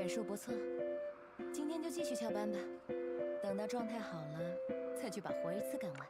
人数不错，今天就继续翘班吧。等到状态好了，再去把活一次干完。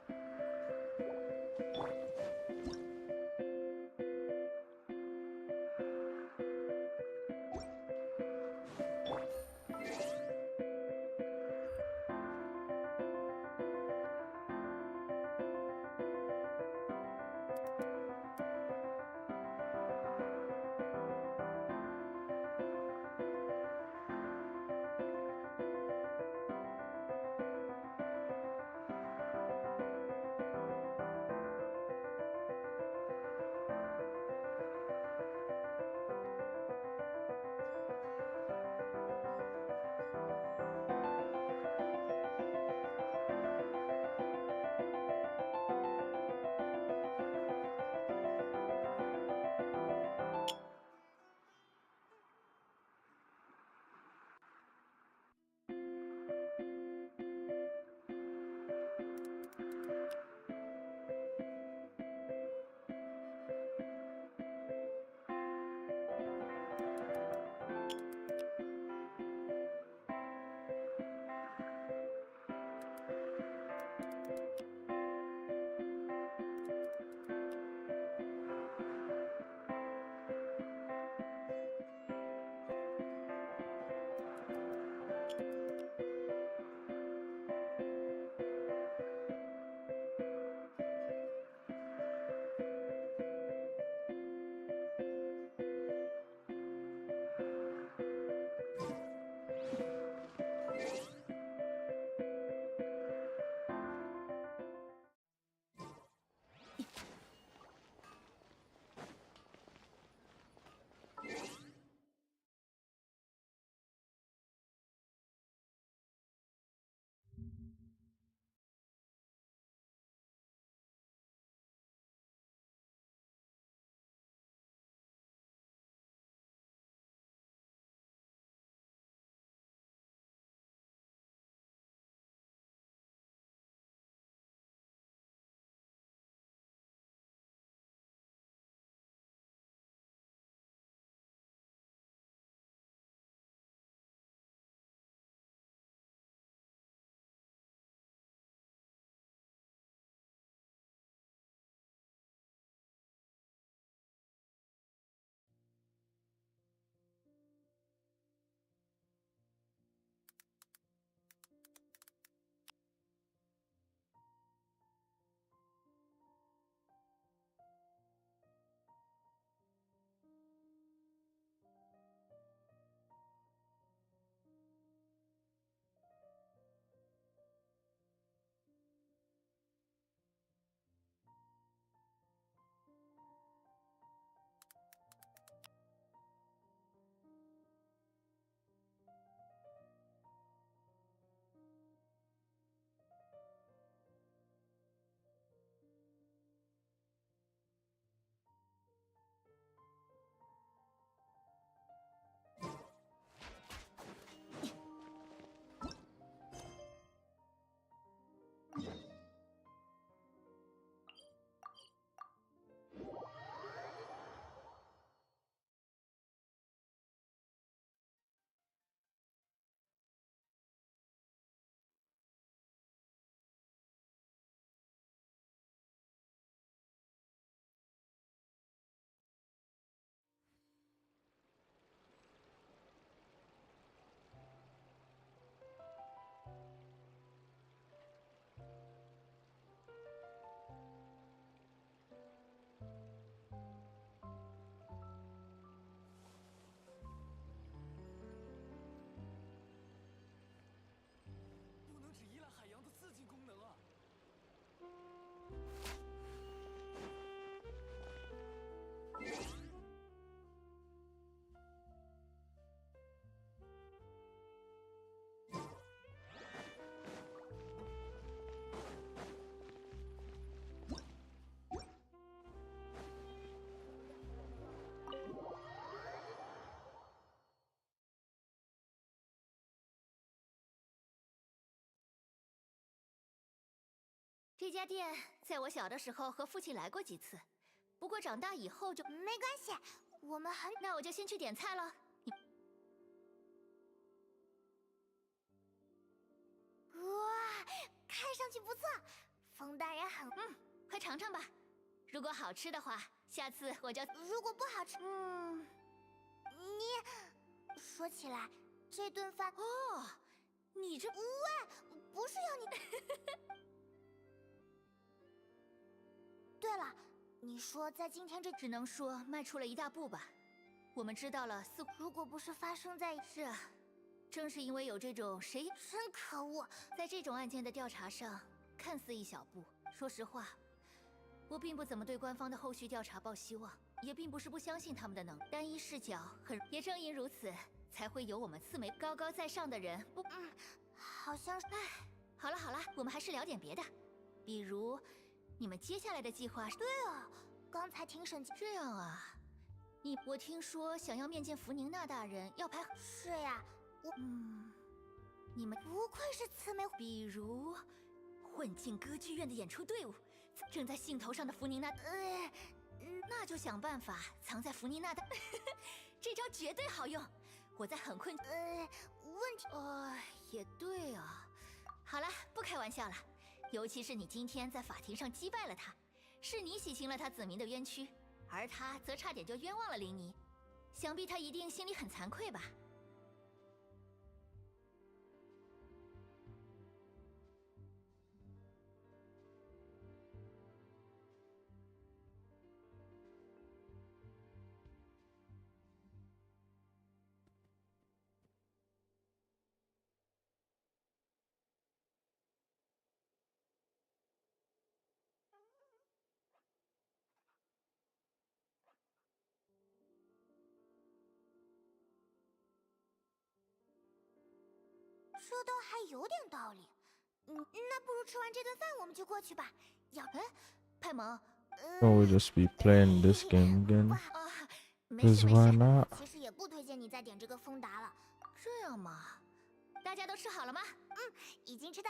不能只依赖海洋的自净功能啊！这家店在我小的时候和父亲来过几次，不过长大以后就没关系，我们很……那我就先去点菜了。上去不错，风大人很……快尝尝吧。如果好吃的话，下次我就……如果不好吃，你说起来，这顿饭哦，你这……喂，不是要你。对了，你说在今天这……只能说迈出了一大步吧。我们知道了，如果不是发生在……是啊。正是因为有这种谁真可恶，在这种案件的调查上，看似一小步。说实话，我并不怎么对官方的后续调查抱希望，也并不是不相信他们的能力。单一视角也正因如此，才会有我们刺眉高高在上的人不……好像……哎，好了好了，我们还是聊点别的，比如你们接下来的计划。对啊，刚才庭审……这样啊，我听说想要面见福宁娜大人要排……是呀。你们不愧是慈眉。比如，混进歌剧院的演出队伍，正在兴头上的福宁娜，那就想办法藏在福宁娜的，这招绝对好用。我在很困……问题……也对啊。好了，不开玩笑了。尤其是你今天在法庭上击败了他，是你洗清了他子民的冤屈，而他则差点就冤枉了林妮，想必他一定心里很惭愧吧。这倒还有点道理。那不如吃完这顿饭我们就过去吧。派蒙Or we'll just be playing this game again. 没事 Because 没 why 事， not? 其实也不推荐你再点这个丰达了。这样嘛，大家都吃好了吗？已经吃的。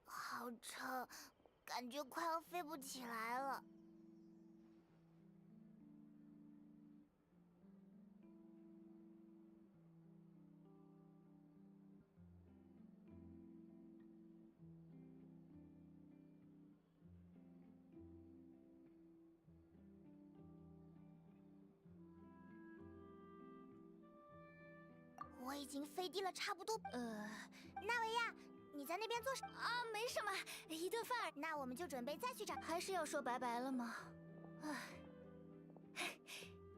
好撑，感觉快要飞不起来了。我已经飞低了差不多。纳维亚，你在那边做什么？没什么，一顿饭。那我们就准备再去找。还是要说拜拜了吗？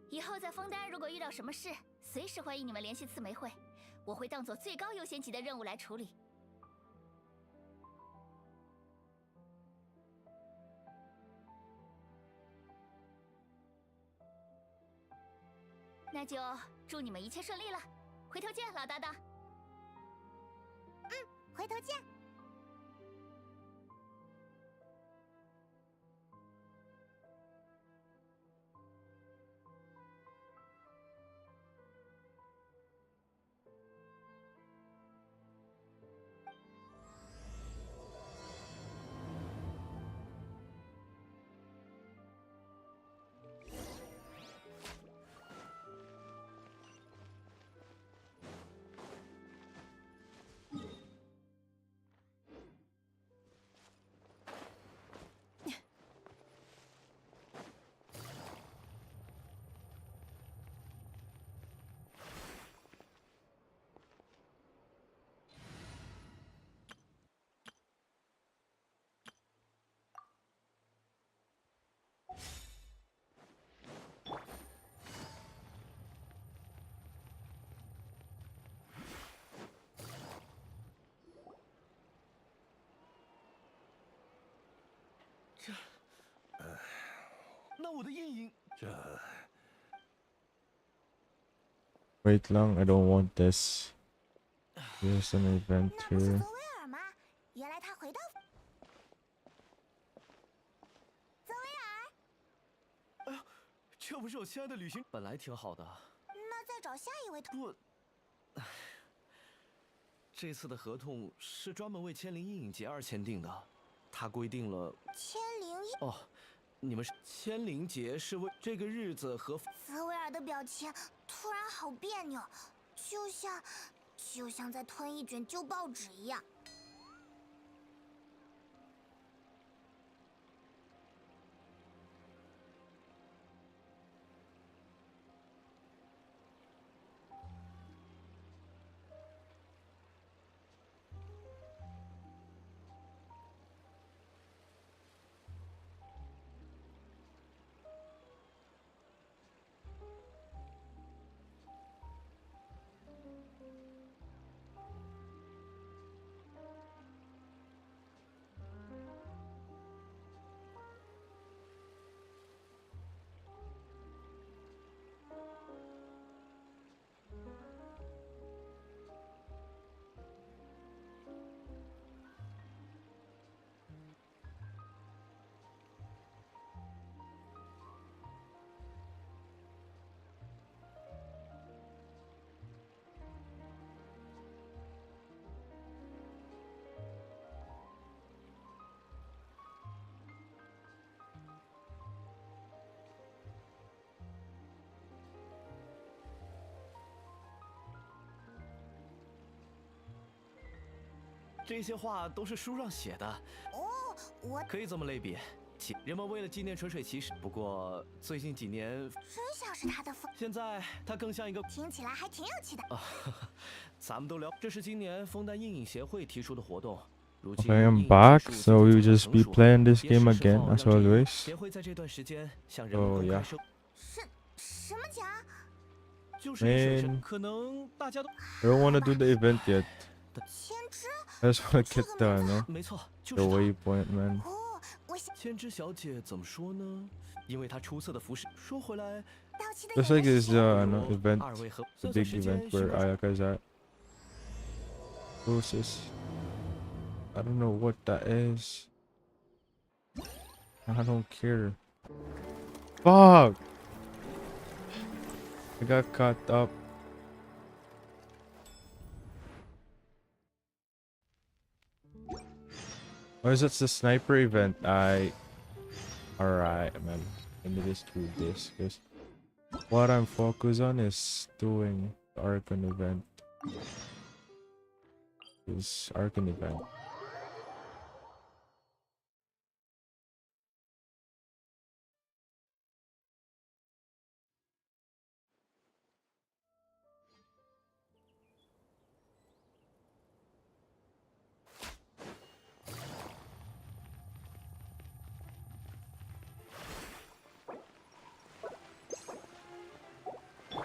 以后在枫丹如果遇到什么事，随时欢迎你们联系刺梅会，我会当做最高优先级的任务来处理。那就祝你们一切顺利了，回头见，老搭档。回头见。那我的阴影，Wait long, I don't want this. There's an event 那不是 here. 泽维尔吗？原来他回到……泽维尔，哎呀，这不是我亲爱的旅行，本来挺好的。那再找下一位不，这次的合同是专门为千灵阴影节而签订的，它规定了千灵哦，你们是千灵节是为这个日子和泽维尔的表情突然好别扭，就像在吞一卷旧报纸一样。这些话都是书上写的。哦，我可以这么类比。人们为了纪念纯水骑士，不过最近几年，真像是他的风，现在它更像一个听起来还挺有趣的。啊，咱们都聊，这是今年枫丹阴影协会提出的活动。如 Okay, 今 I'm back, so we'll just be playing this game again as always. 协会在这段时间向人们公开授什么奖？就是水神，可能大家都 I don't want to do the event yet. 千之 I just want to get the, no? 没错，就 The 是她。 waypoint, man. 哦，我想千之小姐怎么说呢？因为她出色的服饰。说回来，到期的 Just like 演员 this 是谁 no, event, 二位和 the 算 big 时间 event where 需要 Ayaka's at. Who's this? I don't know what that is. I don't care. Fuck! I got caught up. Oh, is it the sniper event? Alright, man. Let me just do this, because what I'm focused on is doing the Archon event. This Archon event.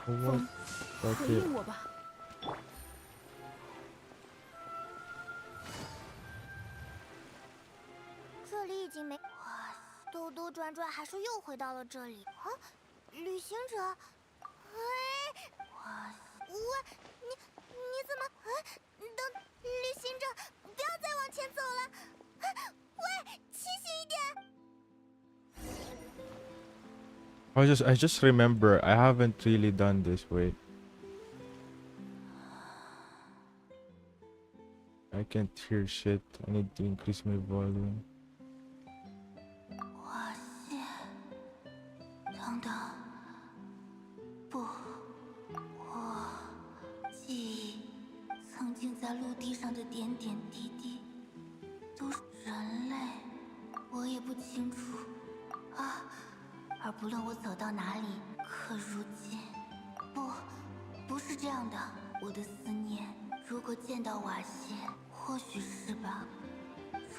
What? 回 Okay. 应我吧。这里已经没……哇，兜兜转转还是又回到了这里啊！旅行者，哎，哇，喂，你怎么？等，旅行者，不要再往前走了！喂，清醒一点！ I just remember I haven't really done this. Wait. I can't hear shit. I need to increase my volume. 哇塞！等等，不，我记忆曾经在陆地上的点点滴滴都是人类，我也不清楚啊。而不论我走到哪里，可如今，不是这样的。我的思念，如果见到瓦谢，或许是吧。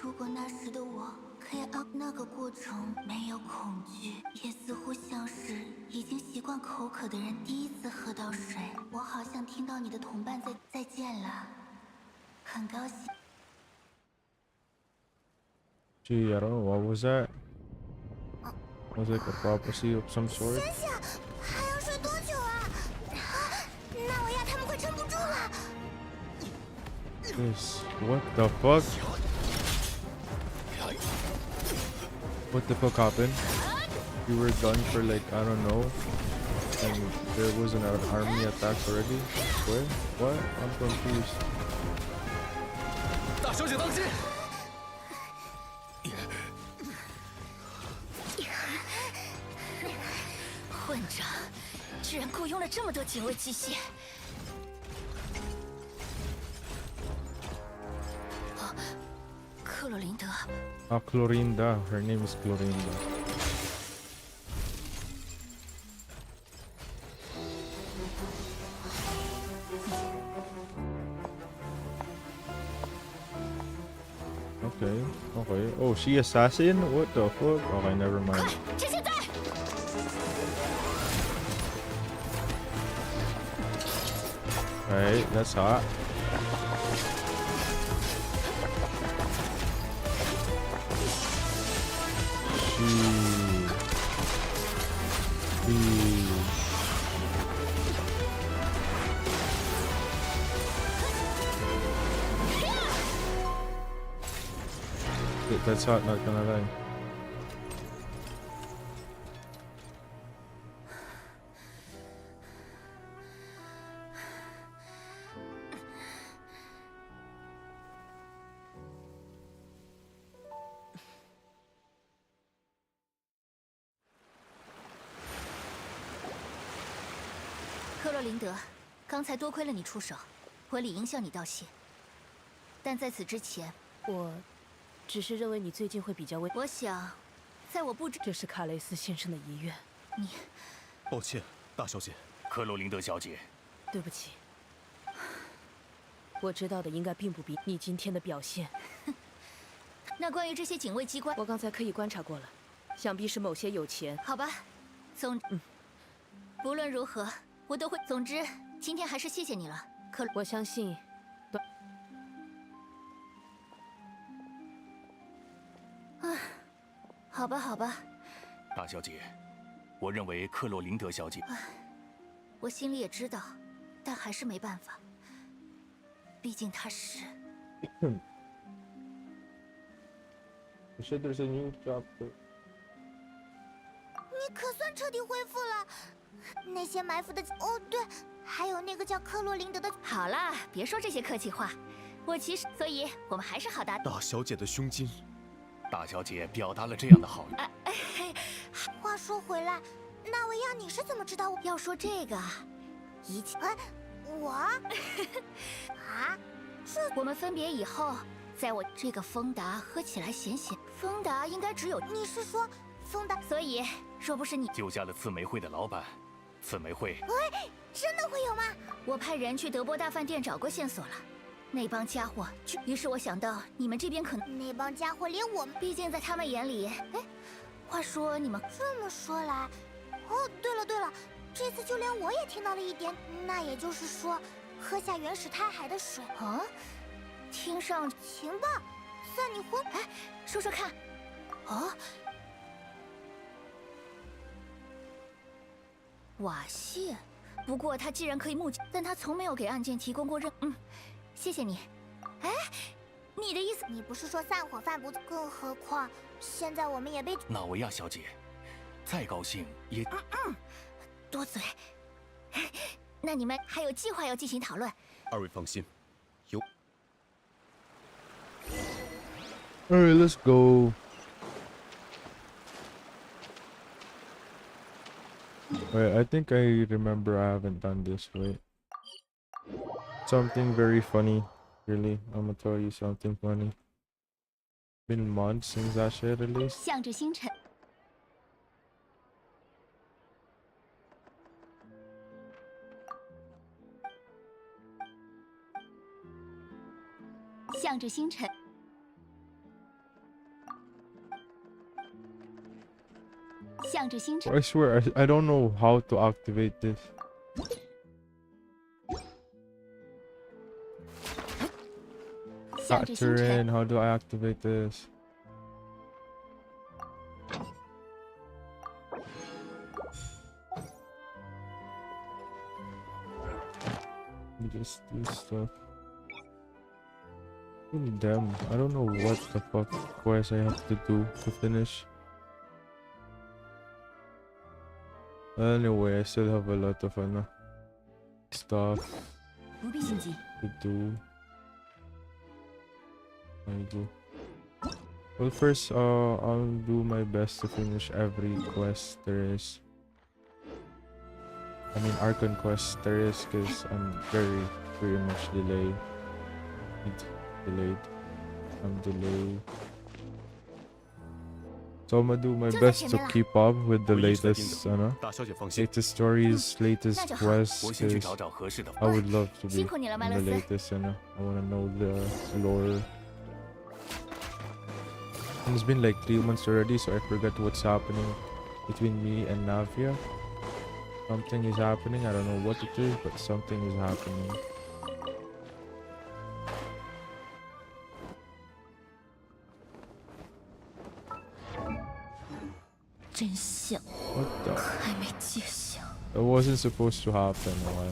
如果那时的我可以那个过程没有恐惧，也似乎像是已经习惯口渴的人第一次喝到水。我好像听到你的同伴再见了，很高兴。 Gee, I don't know. What was that? Was it like a prophecy of some sort? 先生，还要睡多久啊？纳维亚他们快撑不住了。 This. What the fuck? What the fuck happened? We were done for like, I don't know. And there wasn't an army attacks already? Where? What? I'm confused. 大小姐当心！了这么多警卫机械。哦，克洛琳德。Ah, Clorinda. Her name is Clorinda. Okay, okay. Oh, she assassin? What the fuck? Okay, never mind. 趁现在！ Alright, that's hot. That's hot, not gonna lie. 克洛琳德，刚才多亏了你出手，我理应向你道谢。但在此之前，我只是认为你最近会比较危。我想，在我不知这是卡雷斯先生的遗愿。你，抱歉，大小姐。克洛琳德小姐，对不起，我知道的应该并不比你今天的表现。那关于这些警卫机关，我刚才刻意观察过了，想必是某些有钱。好吧。不论如何，我都会。总之，今天还是谢谢你了，克。我相信。 好吧，好吧，大小姐，我认为克洛琳德小姐，我心里也知道，但还是没办法，毕竟她是。You said there's a new chapter. 你可算彻底恢复了。那些埋伏的……哦，对，还有那个叫克洛琳德的。好啦，别说这些客气话，我其实……所以我们还是好搭档。大小姐的胸襟。 大小姐表达了这样的好意。话说回来，纳维亚，你是怎么知道我要说这个？一切……我啊，我们分别以后，在我这个丰达喝起来咸咸。丰达应该只有……你是说丰达？所以若不是你救下了刺梅会的老板，刺梅会……喂，真的会有吗？我派人去德波大饭店找过线索了。 那帮家伙，于是我想到你们这边可能……那帮家伙连我们，毕竟在他们眼里……哎，话说你们这么说来，哦，对了对了，这次就连我也听到了一点，那也就是说，喝下原始太海的水啊，听上情报，算你昏……哎，说说看，哦，瓦谢，不过他既然可以目击，但他从没有给案件提供过谢谢你。哎，你的意思？你不是说散伙饭不？更何况现在我们也被……纳维亚小姐，再高兴也……多嘴。那你们还有计划要进行讨论？二位放心，有。Alright, let's go. Wait, I think I remember I haven't done this. Wait. Something very funny, really. I'm gonna tell you something funny. Been months since that shit released. 向着星辰。向着星辰。向着星辰。I swear, I don't know how to activate this. Factor in, how do I activate this? Just do stuff. Damn, I don't know what the fuck quest I have to do to finish. Anyway, I still have a lot of stuff to do. I do. Well, first, I'll do my best to finish every quest there is. I mean, Archon quest there is, because I'm very much delayed. I'm delayed. So I'm gonna do my best to keep up with the latest, latest stories, latest quests, because I would love to be in the latest, I wanna know the lore. And it's been like 3 months already, so I forgot what's happening between me and Navia. Something is happening, I don't know what it is, but something is happening. What the? That wasn't supposed to happen, why?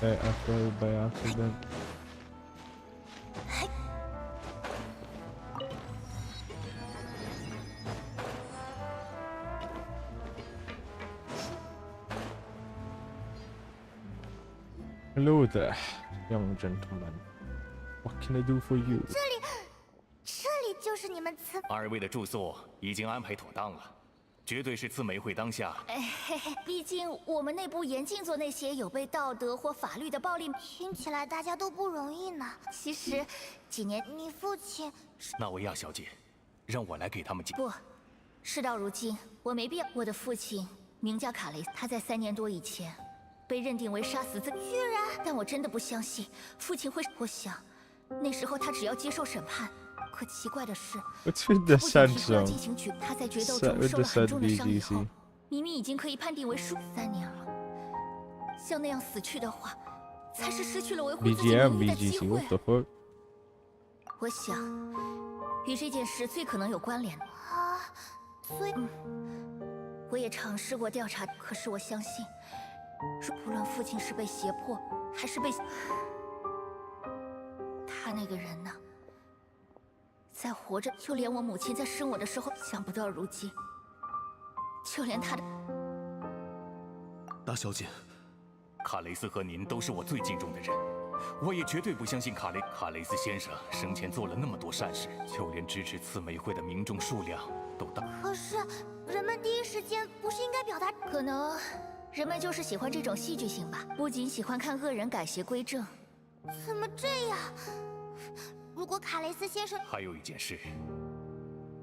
I fell by accident. Hello there, young gentleman. What can I do for you? 这里就是你们刺。二位的住宿已经安排妥当了，绝对是刺梅会当下。毕竟我们内部严禁做那些有悖道德或法律的暴力。听起来大家都不容易呢。其实，几年你父亲……纳维亚小姐，让我来给他们解。不，事到如今，我没必要。我的父亲名叫卡雷斯，他在3年多以前被认定为杀死自己。居然！但我真的不相信父亲会。我想，那时候他只要接受审判。 可奇怪的是，他不仅提出了进行举，他在决斗中受了很重的伤以后，明明已经可以判定为输3年了。像那样死去的话，才是失去了维护自己名誉的机会。我想，与这件事最可能有关联的啊，所以，我也尝试过调查，可是我相信，不论父亲是被胁迫，还是被他那个人呢？ 在活着，就连我母亲在生我的时候，想不到如今，就连她的大小姐，卡雷斯和您都是我最敬重的人，我也绝对不相信卡雷斯先生生前做了那么多善事，就连支持刺梅会的民众数量都大。可是，人们第一时间不是应该表达？可能，人们就是喜欢这种戏剧性吧，不仅喜欢看恶人改邪归正。怎么这样？ 如果卡雷斯先生还有一件事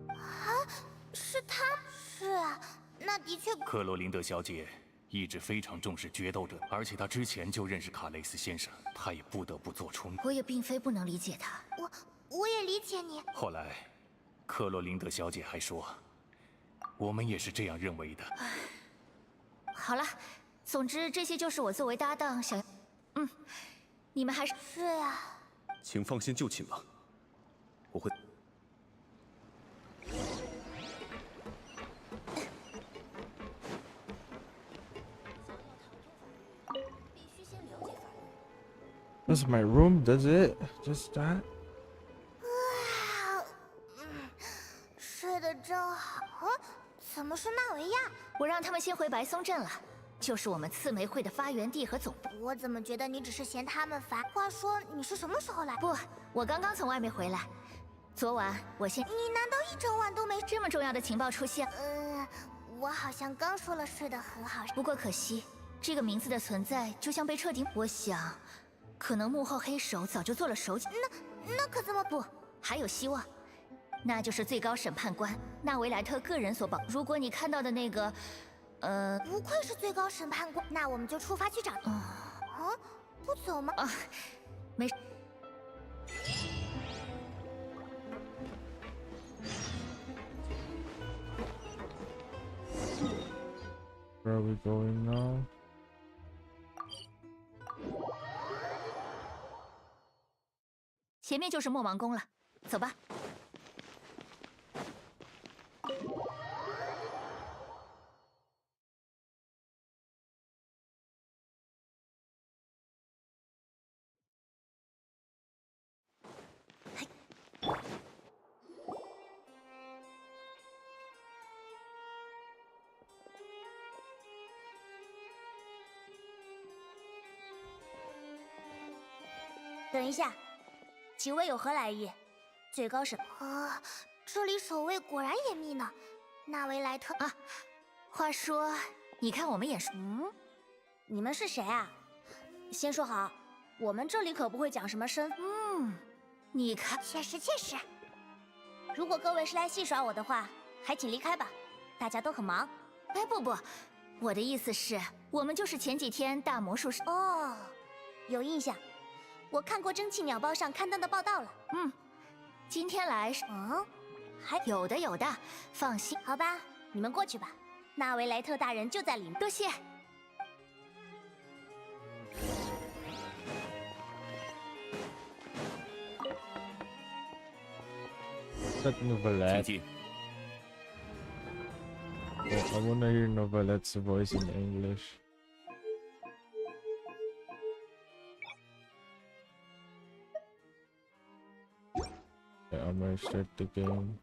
啊，是他？是啊，那的确。克罗琳德小姐一直非常重视决斗者，而且她之前就认识卡雷斯先生，她也不得不做出。我也并非不能理解他，我也理解你。后来，克罗琳德小姐还说，我们也是这样认为的。好了，总之这些就是我作为搭档想，你们还是呀。 请放心就寝吧，我会。That's my room. That's it. Just that. 睡得真好。怎么是纳维亚？我让他们先回白松镇了。 就是我们刺梅会的发源地和总部。我怎么觉得你只是嫌他们烦？话说你是什么时候来？不，我刚刚从外面回来。昨晚我先……你难道一整晚都没这么重要的情报出现？我好像刚说了睡得很好。不过可惜，这个名字的存在就像被彻底……我想，可能幕后黑手早就做了手脚。那可怎么不？还有希望，那就是最高审判官纳维莱特个人所报。如果你看到的那个…… 不愧是最高审判官，那我们就出发去找。不走吗？没事。Where are we going now? 前面就是莫芒宫了，走吧。等一下，几位有何来意？最高审这里守卫果然严密呢。纳维莱特啊，话说，你看我们眼熟。你们是谁啊？先说好，我们这里可不会讲什么身。你看，确实。如果各位是来戏耍我的话，还请离开吧，大家都很忙。哎，不，我的意思是，我们就是前几天大魔术师。哦，有印象，我看过蒸汽鸟报上刊登的报道了。今天来是还有的，放心。好吧，你们过去吧，纳维莱特大人就在里面。多谢。Novelette. Oh, I wanna hear Novelette's voice in English. Yeah, I'm gonna start the game.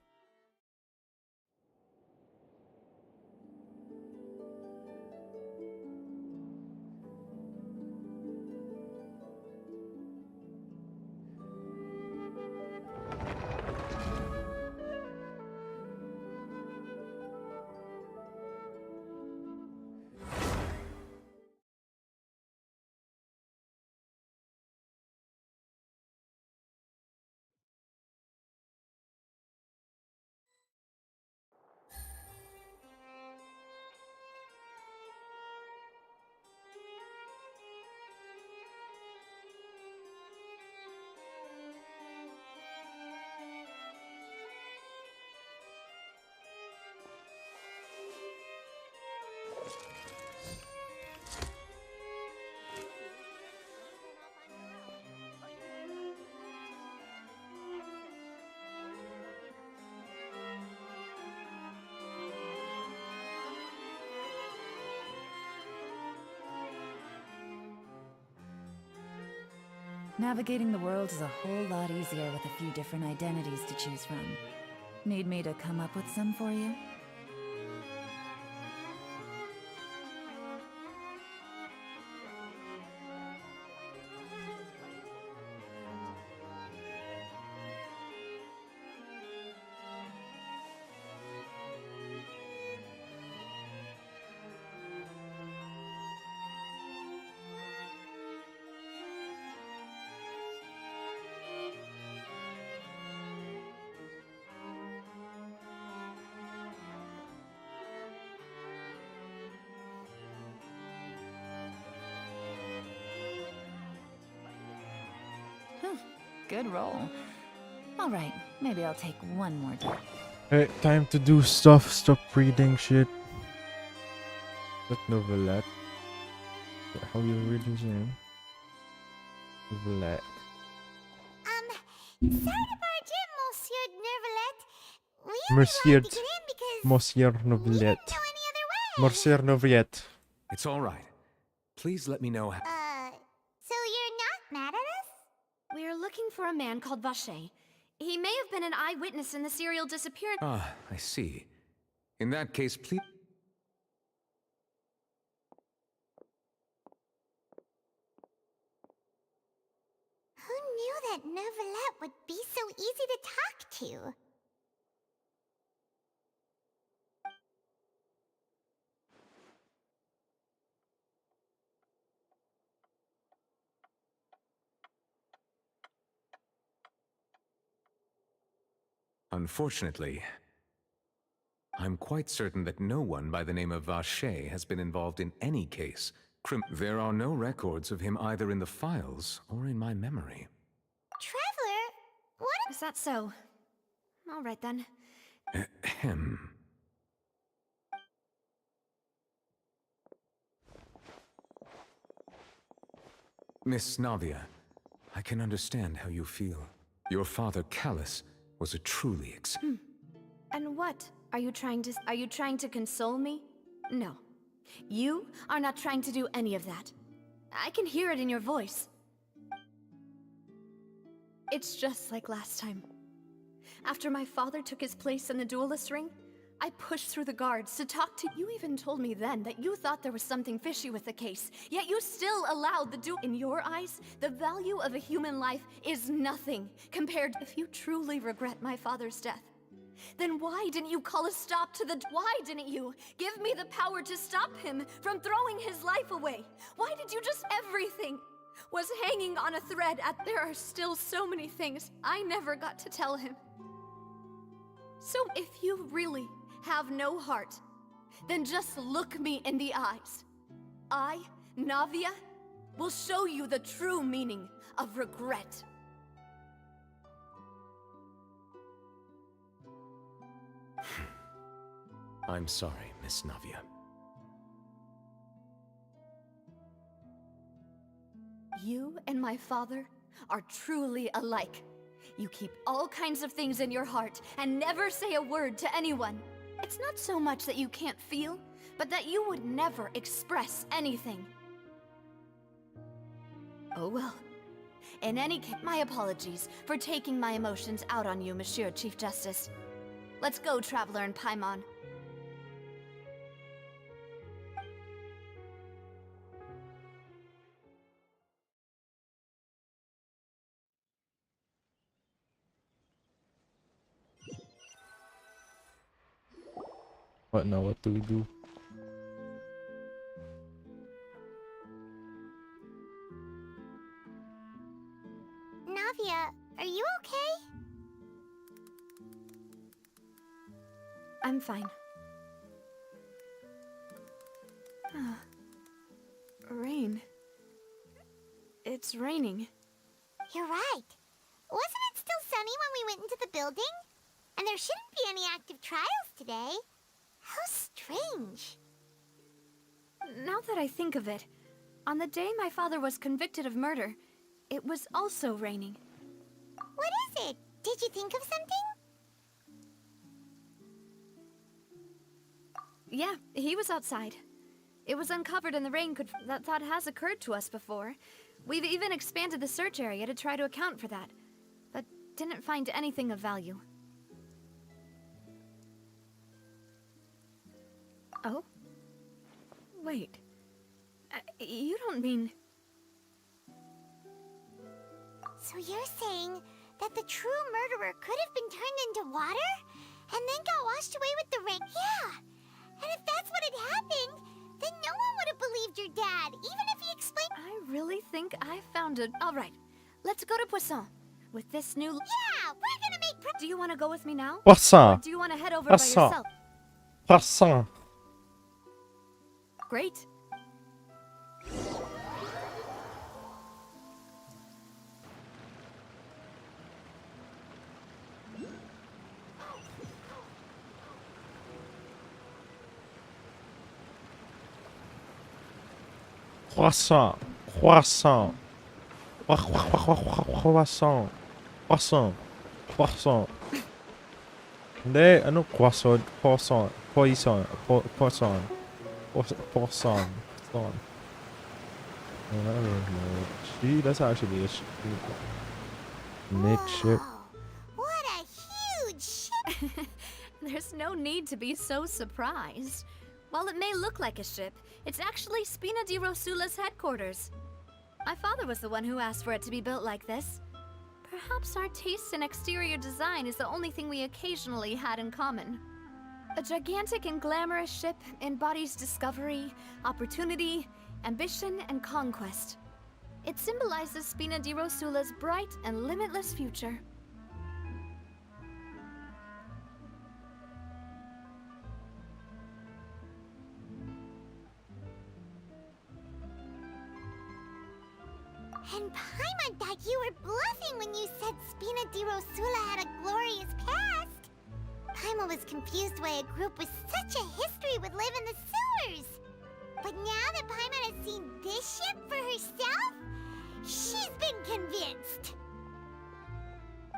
Navigating the world is a whole lot easier with a few different identities to choose from. Need me to come up with some for you? Good roll. All right, maybe I'll take one more day. Hey, time to do stuff. Stop reading shit. That Novelette. How you reading his name? Novelette. Sorry to barge in, Monsieur Nervalette. We Monsieur like to get in because Monsieur we Novelette. didn't know any other way. Monsieur Novelette. It's all right. Please let me know how. So you're not mad at us? We're looking for a man called Vacher. He may have been an eyewitness in the serial disappearance. Ah, I see. In that case, please. Who knew that Novelette would be so easy to talk to? Unfortunately, I'm quite certain that no one by the name of Vacher has been involved in any case. There are no records of him either in the files or in my memory. Traveler, what? Is that so? All right then. Ahem. Miss Navia, I can understand how you feel. Your father, Callus, was a truly And what? Are you trying to console me? No. You are not trying to do any of that. I can hear it in your voice. It's just like last time. After my father took his place in the duelist ring, I pushed through the guards to talk to you. Even told me then that you thought there was something fishy with the case, yet you still allowed the In your eyes, the value of a human life is nothing compared. If you truly regret my father's death, then why didn't you call a stop to the... Why didn't you give me the power to stop him from throwing his life away? Why did you just... Everything was hanging on a thread at... There are still so many things I never got to tell him. So if you really have no heart, then just look me in the eyes. I, Navia, will show you the true meaning of regret. I'm sorry, Miss Navia. You and my father are truly alike. You keep all kinds of things in your heart and never say a word to anyone. It's not so much that you can't feel, but that you would never express anything. Oh well. In any case, my apologies for taking my emotions out on you, Monsieur Chief Justice. Let's go, Traveler and Paimon. What now? What do we do? Navia, are you okay? I'm fine. Rain. It's raining. You're right. Wasn't it still sunny when we went into the building? And there shouldn't be any active trials today. How strange. Now that I think of it, on the day my father was convicted of murder, it was also raining. What is it? Did you think of something? Yeah, he was outside. It was uncovered and the rain could... That thought has occurred to us before. We've even expanded the search area to try to account for that, but didn't find anything of value. Oh? Wait. You don't mean... So you're saying that the true murderer could have been turned into water? And then got washed away with the rain? Yeah! And if that's what had happened, then no one would have believed your dad, even if he explained... I really think I found it. All right, let's go to Poisson. With this new... Yeah, we're gonna make... Do you want to go with me now? Poisson. Or do you want to head over by yourself? Poisson. Great. Croissant. Croissant. Croissant. Croissant. Croissant. Hindi, ano croissant? Croissant. Poisson. Poisson. Poisson. Gee, that's actually a ship. Midship. What a huge ship! There's no need to be so surprised. While it may look like a ship, it's actually Spina di Rosula's headquarters. My father was the one who asked for it to be built like this. Perhaps our taste in exterior design is the only thing we occasionally had in common. A gigantic and glamorous ship embodies discovery, opportunity, ambition, and conquest. It symbolizes Spina di Rosula's bright and limitless future. And Paimon thought you were bluffing when you said Spina di Rosula had a glorious past. Paimon was confused why a group with such a history would live in the sewers. But now that Paimon has seen this ship for herself, she's been convinced.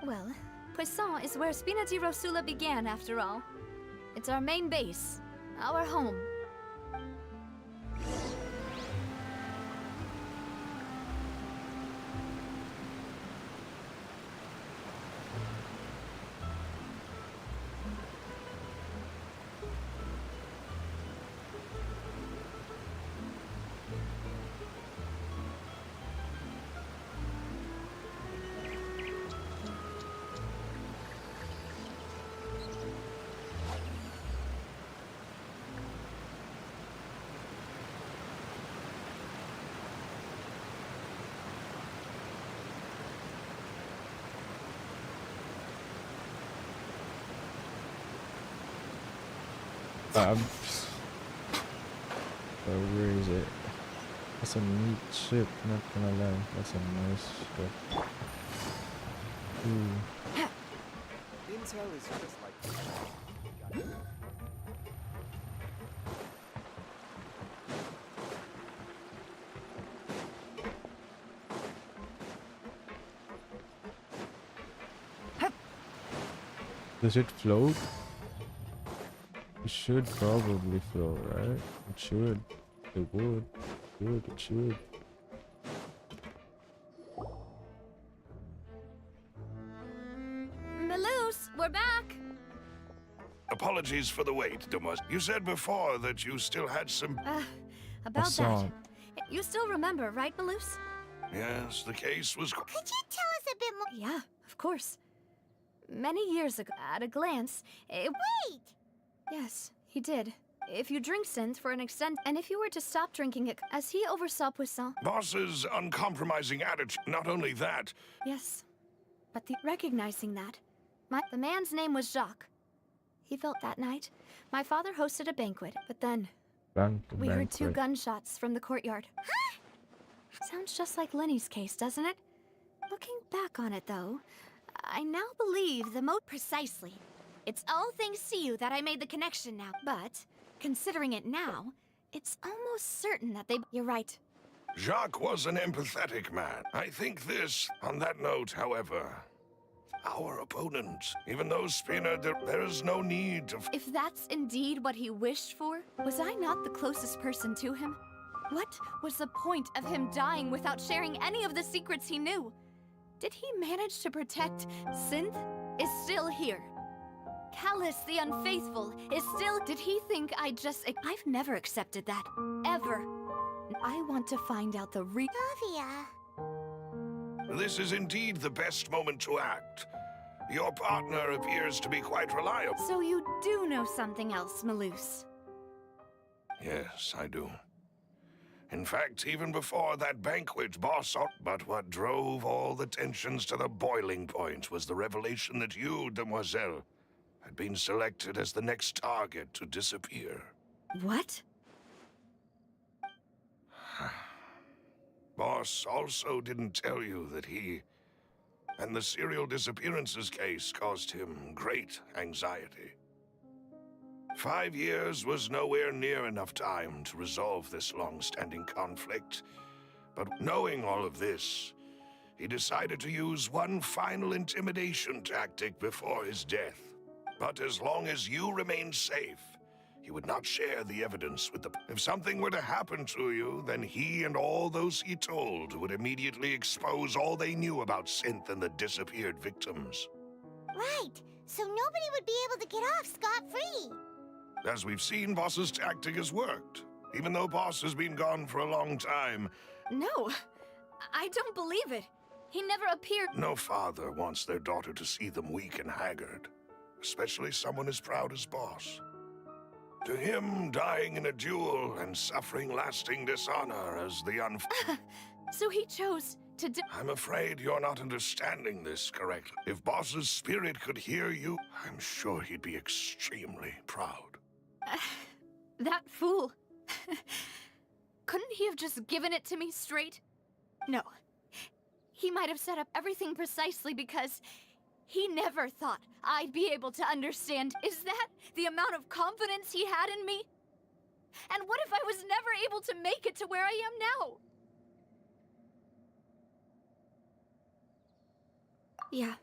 Well, Poisson is where Spina di Rosula began, after all. It's our main base, our home. Where is it? That's a neat ship, not gonna lie. That's a nice ship. Ooh. Intel is just like. Does it float? It should probably float, right? It should. It would. It should. Maloose, we're back. Apologies for the wait, Demoiselle. You said before that you still had some... About song. that. You still remember, right, Maloose? Yes, the case was... Could you tell us a bit more? Yeah, of course. Many years ago, at a glance, it... Wait! Yes, he did. If you drink synth for an extent, and if you were to stop drinking it, as he oversaw Poisson... Boss's uncompromising attitude. Not only that... Yes, but recognizing that, the man's name was Jacques. He felt that night. My father hosted a banquet, but then... We heard 2 gunshots from the courtyard. Sounds just like Lenny's case, doesn't it? Looking back on it, though, I now believe the precisely. It's all thanks to you that I made the connection now. But, considering it now, it's almost certain that they... You're right. Jacques was an empathetic man. I think this... On that note, however... Our opponent, even though Spina, there is no need to... If that's indeed what he wished for, was I not the closest person to him? What was the point of him dying without sharing any of the secrets he knew? Did he manage to protect... Synth is still here. Callus the Unfaithful is still... Did he think I just... I've never accepted that. Ever. I want to find out the Davia. This is indeed the best moment to act. Your partner appears to be quite reliable. So you do know something else, Maloose? Yes, I do. In fact, even before that banquet, boss... But what drove all the tensions to the boiling point was the revelation that you, Demoiselle, had been selected as the next target to disappear. What? Boss also didn't tell you that he and the serial disappearances case caused him great anxiety. 5 years was nowhere near enough time to resolve this long-standing conflict. But knowing all of this, he decided to use one final intimidation tactic before his death. But as long as you remained safe, he would not share the evidence with the... If something were to happen to you, then he and all those he told would immediately expose all they knew about Synth and the disappeared victims. Right, so nobody would be able to get off scot-free. As we've seen, Boss's tactic has worked. Even though Boss has been gone for a long time. No, I don't believe it. He never appeared... No father wants their daughter to see them weak and haggard. Especially someone as proud as Boss. To him, dying in a duel and suffering lasting dishonor as the So he chose to I'm afraid you're not understanding this correctly. If Boss's spirit could hear you, I'm sure he'd be extremely proud. That fool. Couldn't he have just given it to me straight? No. He might have set up everything precisely because he never thought I'd be able to understand. Is that the amount of confidence he had in me? And what if I was never able to make it to where I am now? Yeah.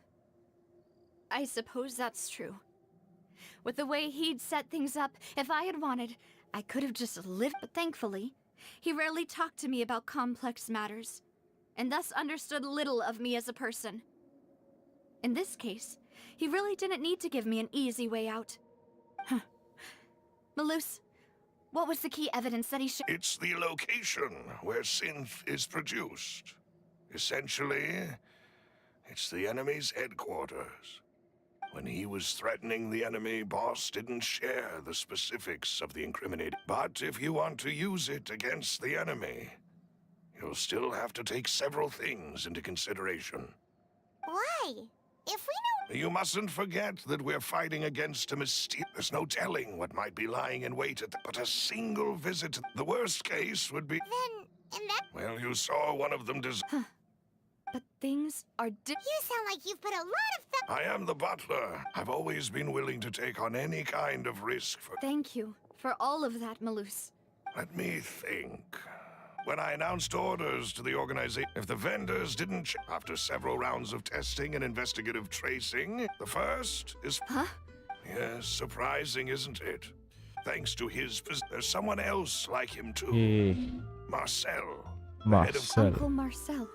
I suppose that's true. With the way he'd set things up, if I had wanted, I could have just lived. But thankfully, he rarely talked to me about complex matters, and thus understood little of me as a person. In this case, he really didn't need to give me an easy way out. Huh. Maloose, what was the key evidence that he It's the location where Synth is produced. Essentially, it's the enemy's headquarters. When he was threatening the enemy, Boss didn't share the specifics of the incriminating. But if you want to use it against the enemy, you'll still have to take several things into consideration. Why? If we know... You mustn't forget that we're fighting against a There's no telling what might be lying in wait but a single visit. The worst case would be... Then, in that... Well, you saw one of them But things are You sound like you've put a lot of thought... I am the butler. I've always been willing to take on any kind of risk for... Thank you for all of that, Malus. Let me think. When I announced orders to the organization, if the vendors didn't after several rounds of testing and investigative tracing, the first is... Huh? Yes, surprising, isn't it? Thanks to his... There's someone else like him, too. Yeah. Marcel. Marcel. Uncle Marcel.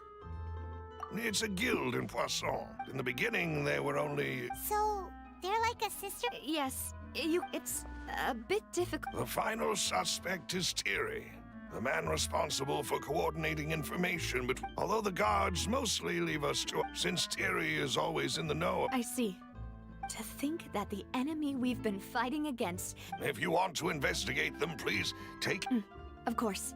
It's a guild in Poisson. In the beginning, there were only... So, they're like a sister? Yes, it's a bit difficult. The final suspect is Thierry, the man responsible for coordinating information, but although the guards mostly leave us to... Since Thierry is always in the know... I see. To think that the enemy we've been fighting against... If you want to investigate them, please take... Of course.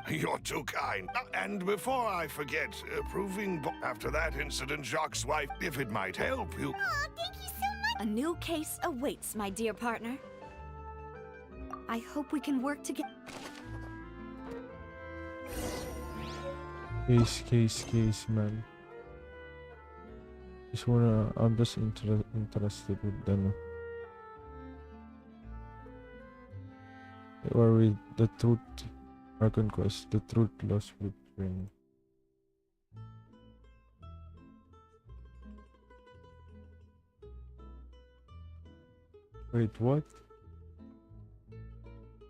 You're too kind. And before I forget, proving after that incident, Jacques' wife, if it might help you... Oh, thank you so much! A new case awaits, my dear partner. I hope we can work together. Case, man. I'm just interested with them. Or with the truth. Archon quest, the truth lost blueprint. Wait, what?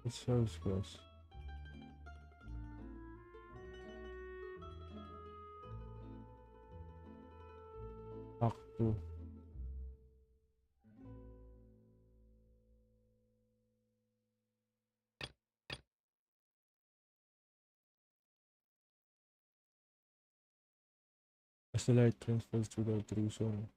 It's house quest. Act 2. As the light transfers to the true zone.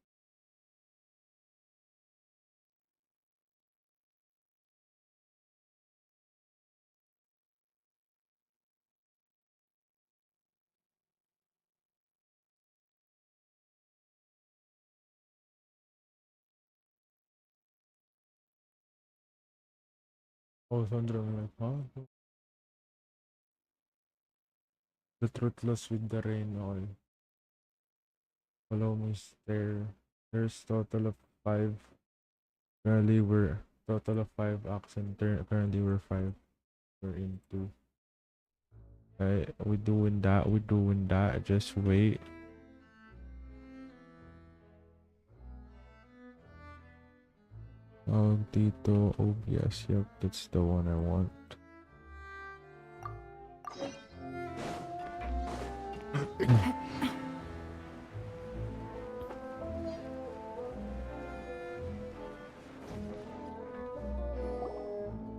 I was wondering, like, huh? The truth lost with the rain all. Follow me there. There's total of 5. Currently we're total of 5 acts and currently we're 5. We're in 2. Okay, we're doing that. Just wait. Tito OBS, yep, that's the one I want.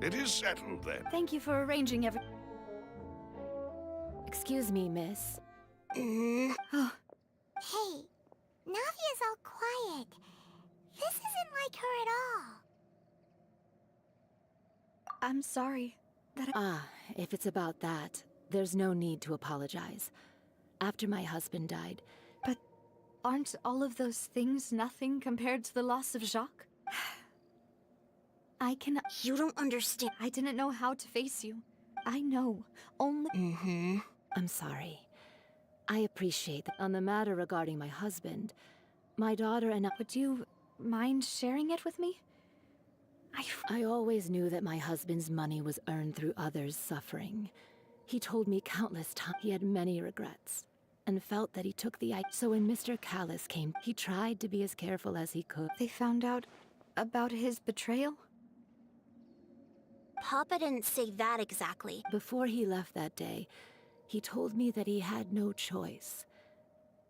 It is settled then. Thank you for arranging everything. Excuse me, miss. Oh, Hey, Navia's all quiet. This isn't like her at all. I'm sorry that If it's about that, there's no need to apologize. After my husband died... But aren't all of those things nothing compared to the loss of Jacques? I can... You don't understand. I didn't know how to face you. I know. Only... I'm sorry. I appreciate that. On the matter regarding my husband, my daughter and I... Would you mind sharing it with me? I always knew that my husband's money was earned through others' suffering. He told me countless times he had many regrets, and felt that he took the... So when Mr. Callis came, he tried to be as careful as he could. They found out about his betrayal? Papa didn't say that exactly. Before he left that day, he told me that he had no choice.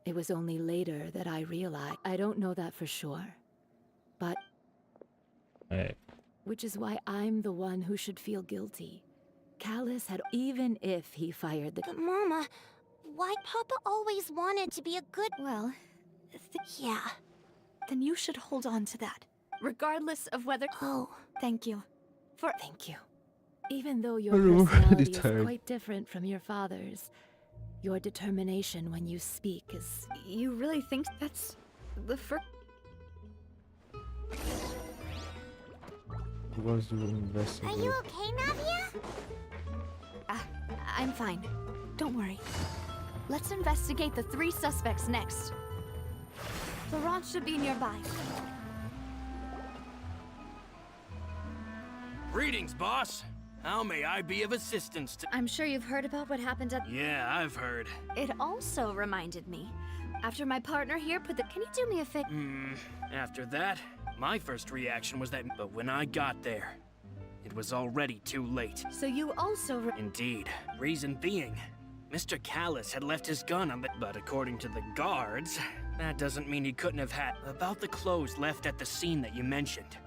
It was only later that I realized. I don't know that for sure. But... Hey. Which is why I'm the one who should feel guilty. Callis had... Even if he fired the... But Mama, why Papa always wanted to be a good... Well, yeah. Then you should hold on to that, regardless of whether... Oh. Thank you. Thank you. Even though your I'm personality is tired. quite different from your father's, your determination when you speak is... You really think that's the first... was you Are investigate? you okay, Navia? I'm fine. Don't worry. Let's investigate the 3 suspects next. Laurent should be nearby. Greetings, boss. How may I be of assistance to— I'm sure you've heard about what happened at— Yeah, I've heard. It also reminded me. After my partner here put the— Can you do me a favor? After that, my first reaction was that— But when I got there, it was already too late. So you also Indeed. Reason being, Mr. Callis had left his gun on the— But according to the guards, that doesn't mean he couldn't have had— About the clothes left at the scene that you mentioned.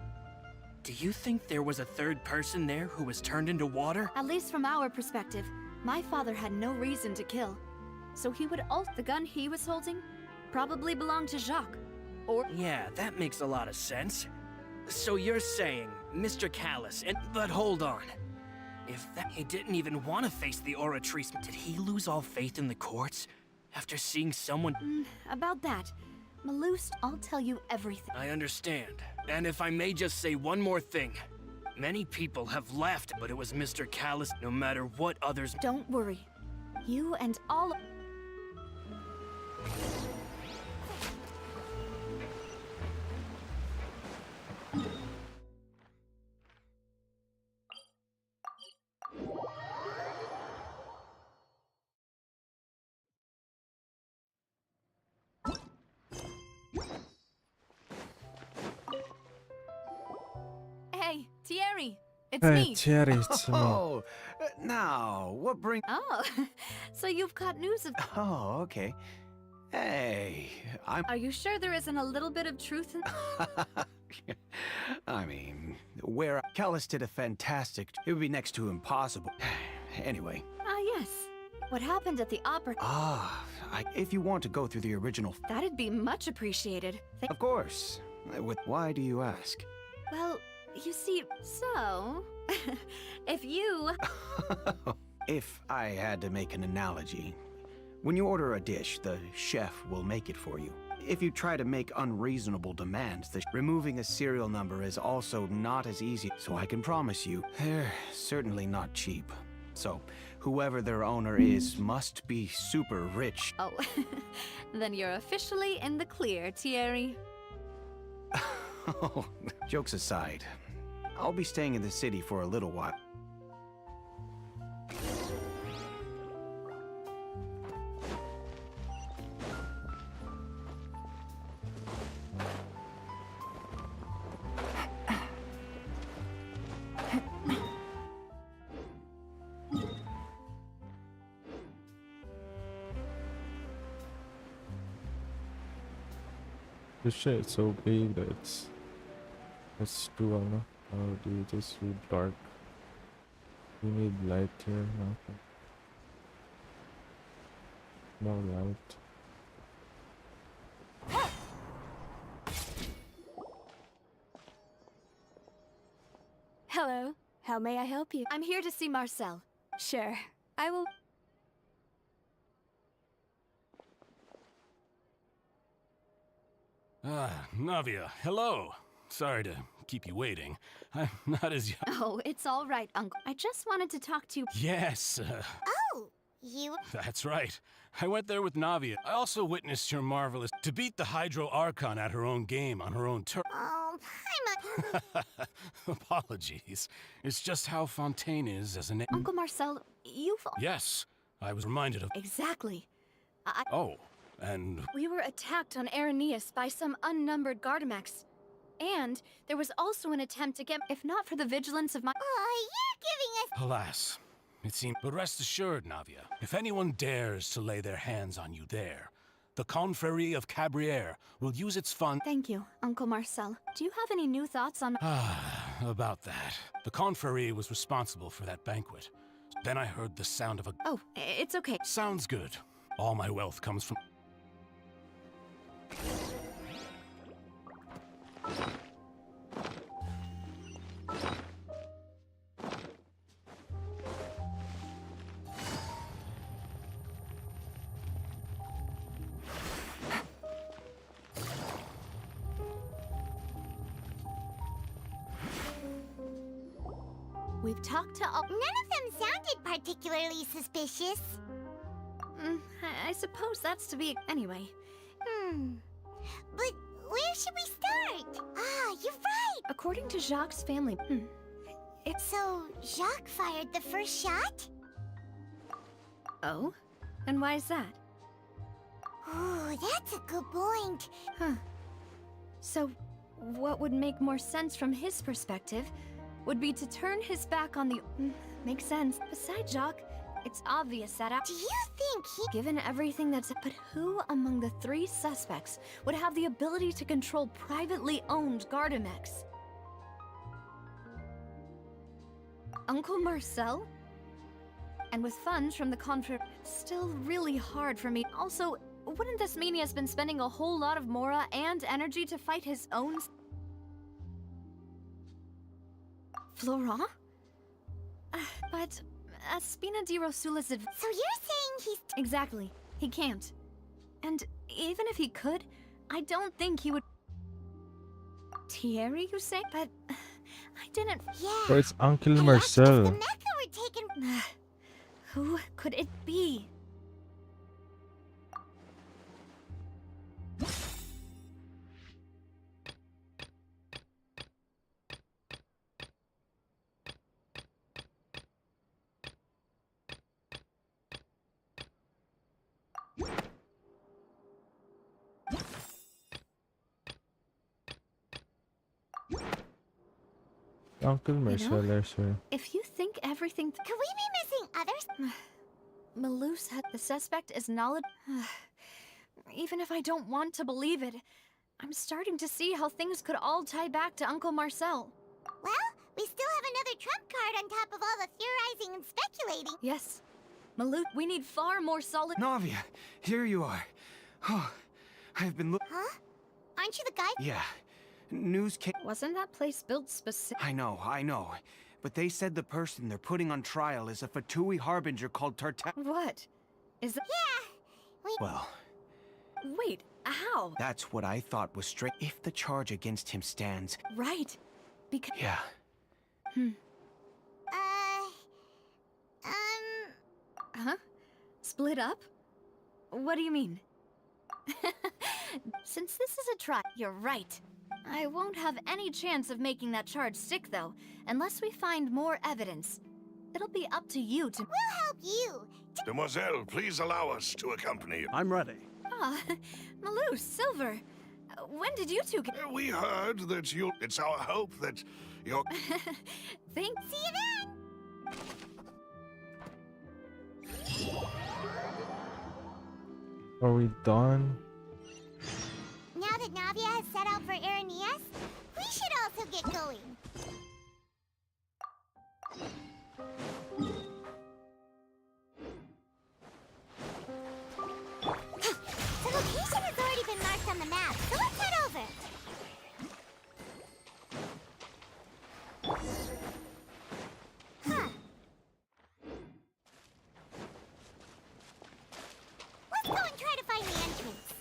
Do you think there was a third person there who was turned into water? At least from our perspective, my father had no reason to kill. So he would also— The gun he was holding probably belonged to Jacques. Or— Yeah, that makes a lot of sense. So you're saying Mr. Callis and— But hold on. If that— He didn't even want to face the Oratrice, did he lose all faith in the courts after seeing someone— About that, Malus, I'll tell you everything. I understand. And if I may just say one more thing. Many people have left, but it was Mr. Callis, no matter what others— Don't worry. You and all— Hey, Thierry! It's Hey, me! Thierry, it's me. Oh, now, what bring... Oh, so you've got news of— Oh, okay. Hey, I'm... Are you sure there isn't a little bit of truth in— I mean, where Callis did a fantastic... It would be next to impossible. Anyway. Ah, yes. What happened at the opera— If you want to go through the original... That'd be much appreciated. Of course. Why do you ask? Well, you see, so... if you... If I had to make an analogy, when you order a dish, the chef will make it for you. If you try to make unreasonable demands, removing a serial number is also not as easy, so I can promise you, they're certainly not cheap. So, whoever their owner is must be super rich. Oh, then you're officially in the clear, Thierry. Jokes aside, I'll be staying in the city for a little while. This shit's so big that it's too, I don't know. Oh, dude, it's too dark. We need light here, nothing. More light. Hello. How may I help you? I'm here to see Marcel. Sure. I will... Navia, hello. Sorry to keep you waiting. I'm not as young. Oh, it's all right, Uncle. I just wanted to talk to you. Yes, Oh, you... that's right. I went there with Navia. I also witnessed your marvelous... To beat the Hydro Archon at her own game on her own turf. Oh, I'm a... Apologies. It's just how Fontaine is as an... Uncle Marcel, you've... Yes, I was reminded of... Exactly. Oh, and... We were attacked on Araneus by some unnumbered Gardamex. And there was also an attempt to get... If not for the vigilance of my... Oh, you're giving us... Alas, it seems... But rest assured, Navia, if anyone dares to lay their hands on you there, the Confrérie of Cabrières will use its fund... Thank you, Uncle Marcel. Do you have any new thoughts on... About that. The Confrérie was responsible for that banquet. Then I heard the sound of a... Oh, it's okay. Sounds good. All my wealth comes from... We've talked to all. None of them sounded particularly suspicious. I suppose that's to be. Anyway. But where should we start? Ah, you're right! According to Jacques' family. So, Jacques fired the first shot? Oh? And why is that? Ooh, that's a good point. So, what would make more sense from his perspective would be to turn his back on the. Makes sense. Besides Jacques, it's obvious that Do you think he. given everything that's. But who among the 3 suspects would have the ability to control privately owned Gardamex? Uncle Marcel? And with funds from the still really hard for me. Also, wouldn't this mean he has been spending a whole lot of mora and energy to fight his own? Florent? But Spina di Rosula's So you're saying he's. Exactly. He can't. And even if he could, I don't think he would. Thierry, you say? But I didn't. Yeah. Or it's Uncle If Marcel. the mecha were taken. Who could it be? Uncle Marcel, I swear. If you think everything. Could we be missing others? Malus had the suspect is knowledge. Even if I don't want to believe it, I'm starting to see how things could all tie back to Uncle Marcel. Well, we still have another trump card on top of all the theorizing and speculating. Yes. Malus, we need far more solid. Navia, here you are. Oh, I've been Huh? Aren't you the guy? Yeah. News came. Wasn't that place built specific? I know. But they said the person they're putting on trial is a Fatui harbinger called Tarta. What? Is that? Yeah. Well, Wait, how? that's what I thought was straight. If the charge against him stands. Right. Because. Yeah. Huh? Split up? What do you mean? Since this is a try, you're right. I won't have any chance of making that charge stick, though, unless we find more evidence. It'll be up to you to. We'll help you. Demoiselle, please allow us to accompany you. I'm ready. Ah, Malus, Silver. When did you two get. We heard that you. It's our hope that you're. Thanks. See you then. Are we done? Now that Navia has set out for Aranias, we should also get going. The location has already been marked on the map, so let's head over. Huh. Let's go and try to find the entrance.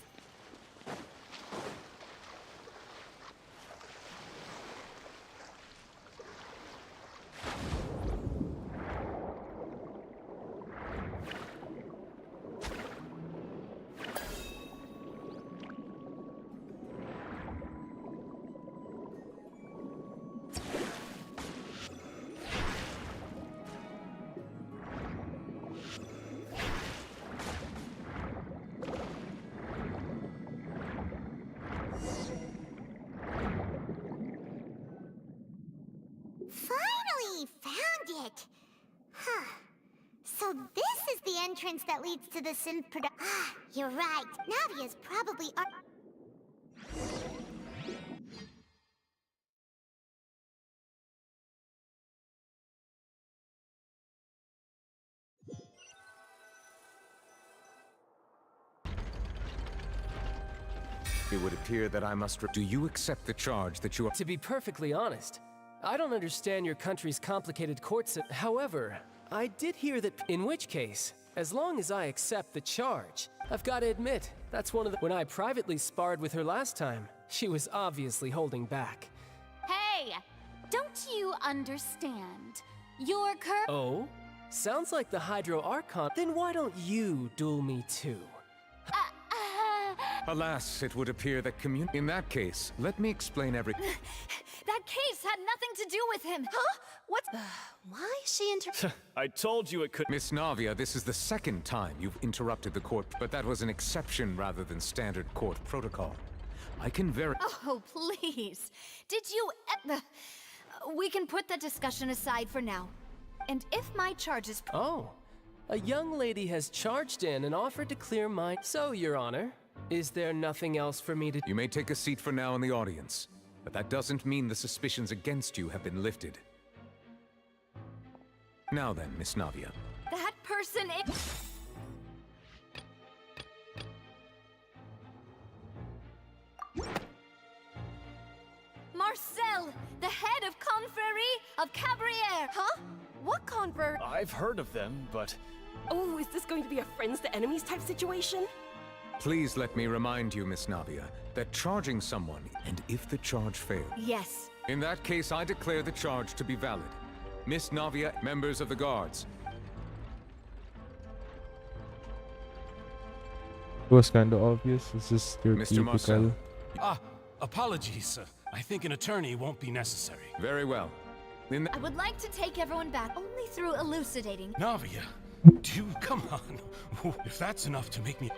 Finally found it! Huh. So this is the entrance that leads to the synth Ah, you're right. Navia's probably... It would appear that I must. Do you accept the charge that you are? To be perfectly honest, I don't understand your country's complicated courts. However, I did hear that. In which case, as long as I accept the charge, I've got to admit, that's one of the. When I privately sparred with her last time, she was obviously holding back. Hey! Don't you understand? Your curve. Oh? Sounds like the Hydro Archon. Then why don't you duel me too? Alas, it would appear that In that case, let me explain That case had nothing to do with him. Huh? What? Why is she I told you it could. Miss Navia, this is the second time you've interrupted the court, but that was an exception rather than standard court protocol. I can Oh, please. Did you... We can put the discussion aside for now. And if my charge is... Oh. A young lady has charged in and offered to clear my... So, Your Honor, is there nothing else for me to... You may take a seat for now in the audience, but that doesn't mean the suspicions against you have been lifted. Now then, Miss Navia. That person is... Marcel, the head of Confrérie of Cabrières. Huh? What confrérie? I've heard of them, but... Oh, is this going to be a friends to enemies type situation? Please let me remind you, Miss Navia, that charging someone, and if the charge fails... Yes. In that case, I declare the charge to be valid. Miss Navia, members of the guards. It was kind of obvious. It's just your Mr. typical... Marcel. Apologies. I think an attorney won't be necessary. Very well. I would like to take everyone back only through elucidating. Navia, come on. If that's enough to make me...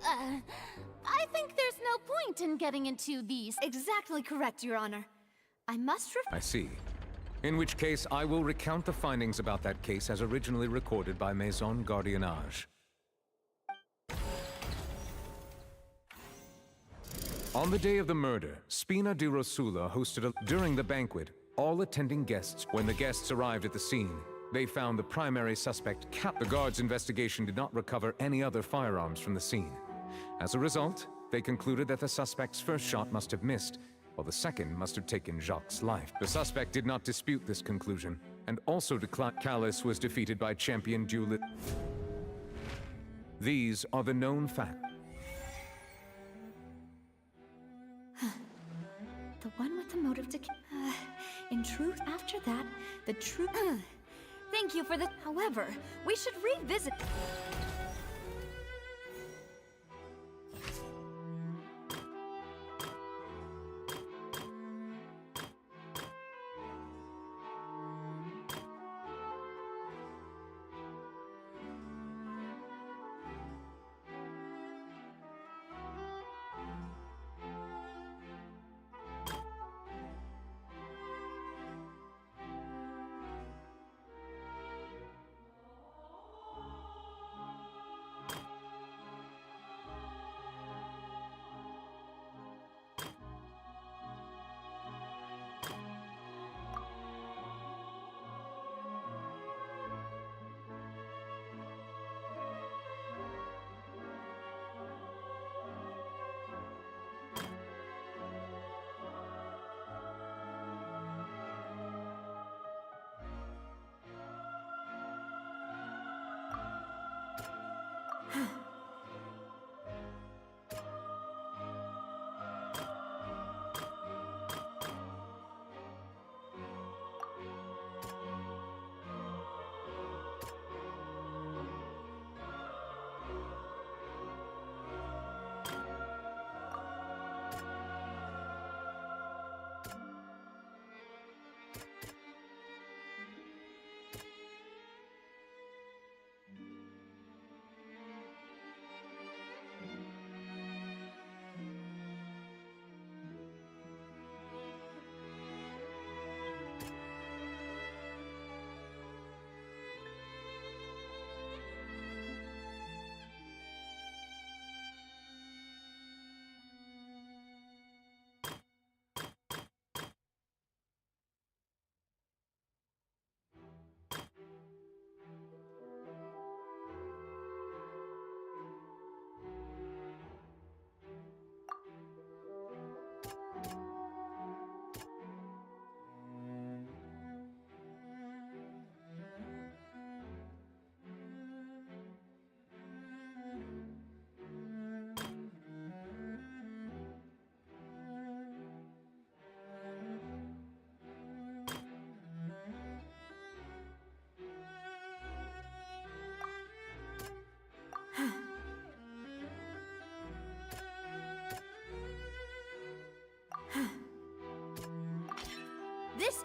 I think there's no point in getting into these. Exactly correct, Your Honor. I must I see. In which case, I will recount the findings about that case as originally recorded by Maison Gardiennage. On the day of the murder, Spina di Rosula hosted during the banquet, all attending guests. When the guests arrived at the scene, they found the primary suspect The guards' investigation did not recover any other firearms from the scene. As a result, they concluded that the suspect's first shot must have missed, while the second must have taken Jacques' life. The suspect did not dispute this conclusion, and also declared Callis was defeated by champion duelist. These are the known facts. The one with the motive to... in truth, after that, the truth... Thank you for the... However, we should revisit...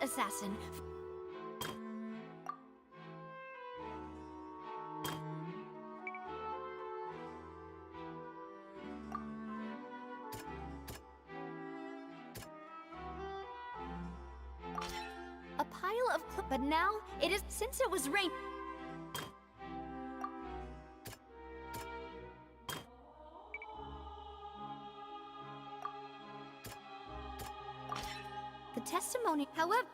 assassin. A pile of but now it is since it was rain. The testimony, however,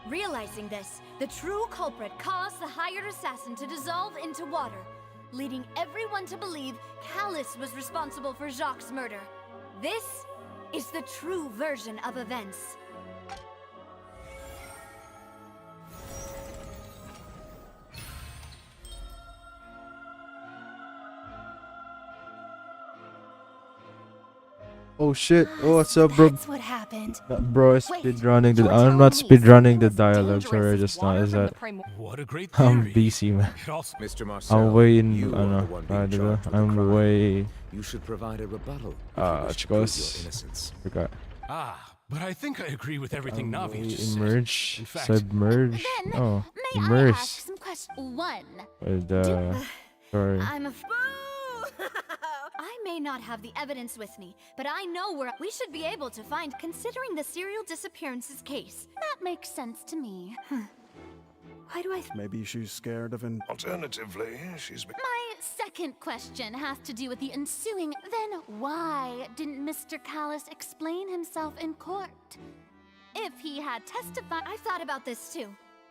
realizing this, the true culprit caused the hired assassin to dissolve into water, leading everyone to believe Callus was responsible for Jacques' murder. This is the true version of events. Oh shit! Oh, what's up, bro? That's what happened. Bro, speedrunning the. I'm not speedrunning the dialogue. Sorry, just not. Is that? What a great I'm theory. BC, man. Mr. Marcel, I'm way in. you I are know. the one being charged with the I'm crime. way. You should provide a rebuttal if you wish to prove your innocence. Forgot. But I think I agree with everything Navi just said. Emerge. In fact, Submerge. Then, Oh, may I immerse. ask some questions? One. With, sorry. I'm a I may not have the evidence with me, but I know where we should be able to find considering the serial disappearances case. That makes sense to me. Why do I Maybe she's scared of an... Alternatively, she's... My second question has to do with the ensuing. Then why didn't Mr. Callus explain himself in court? If he had testified... I've thought about this too.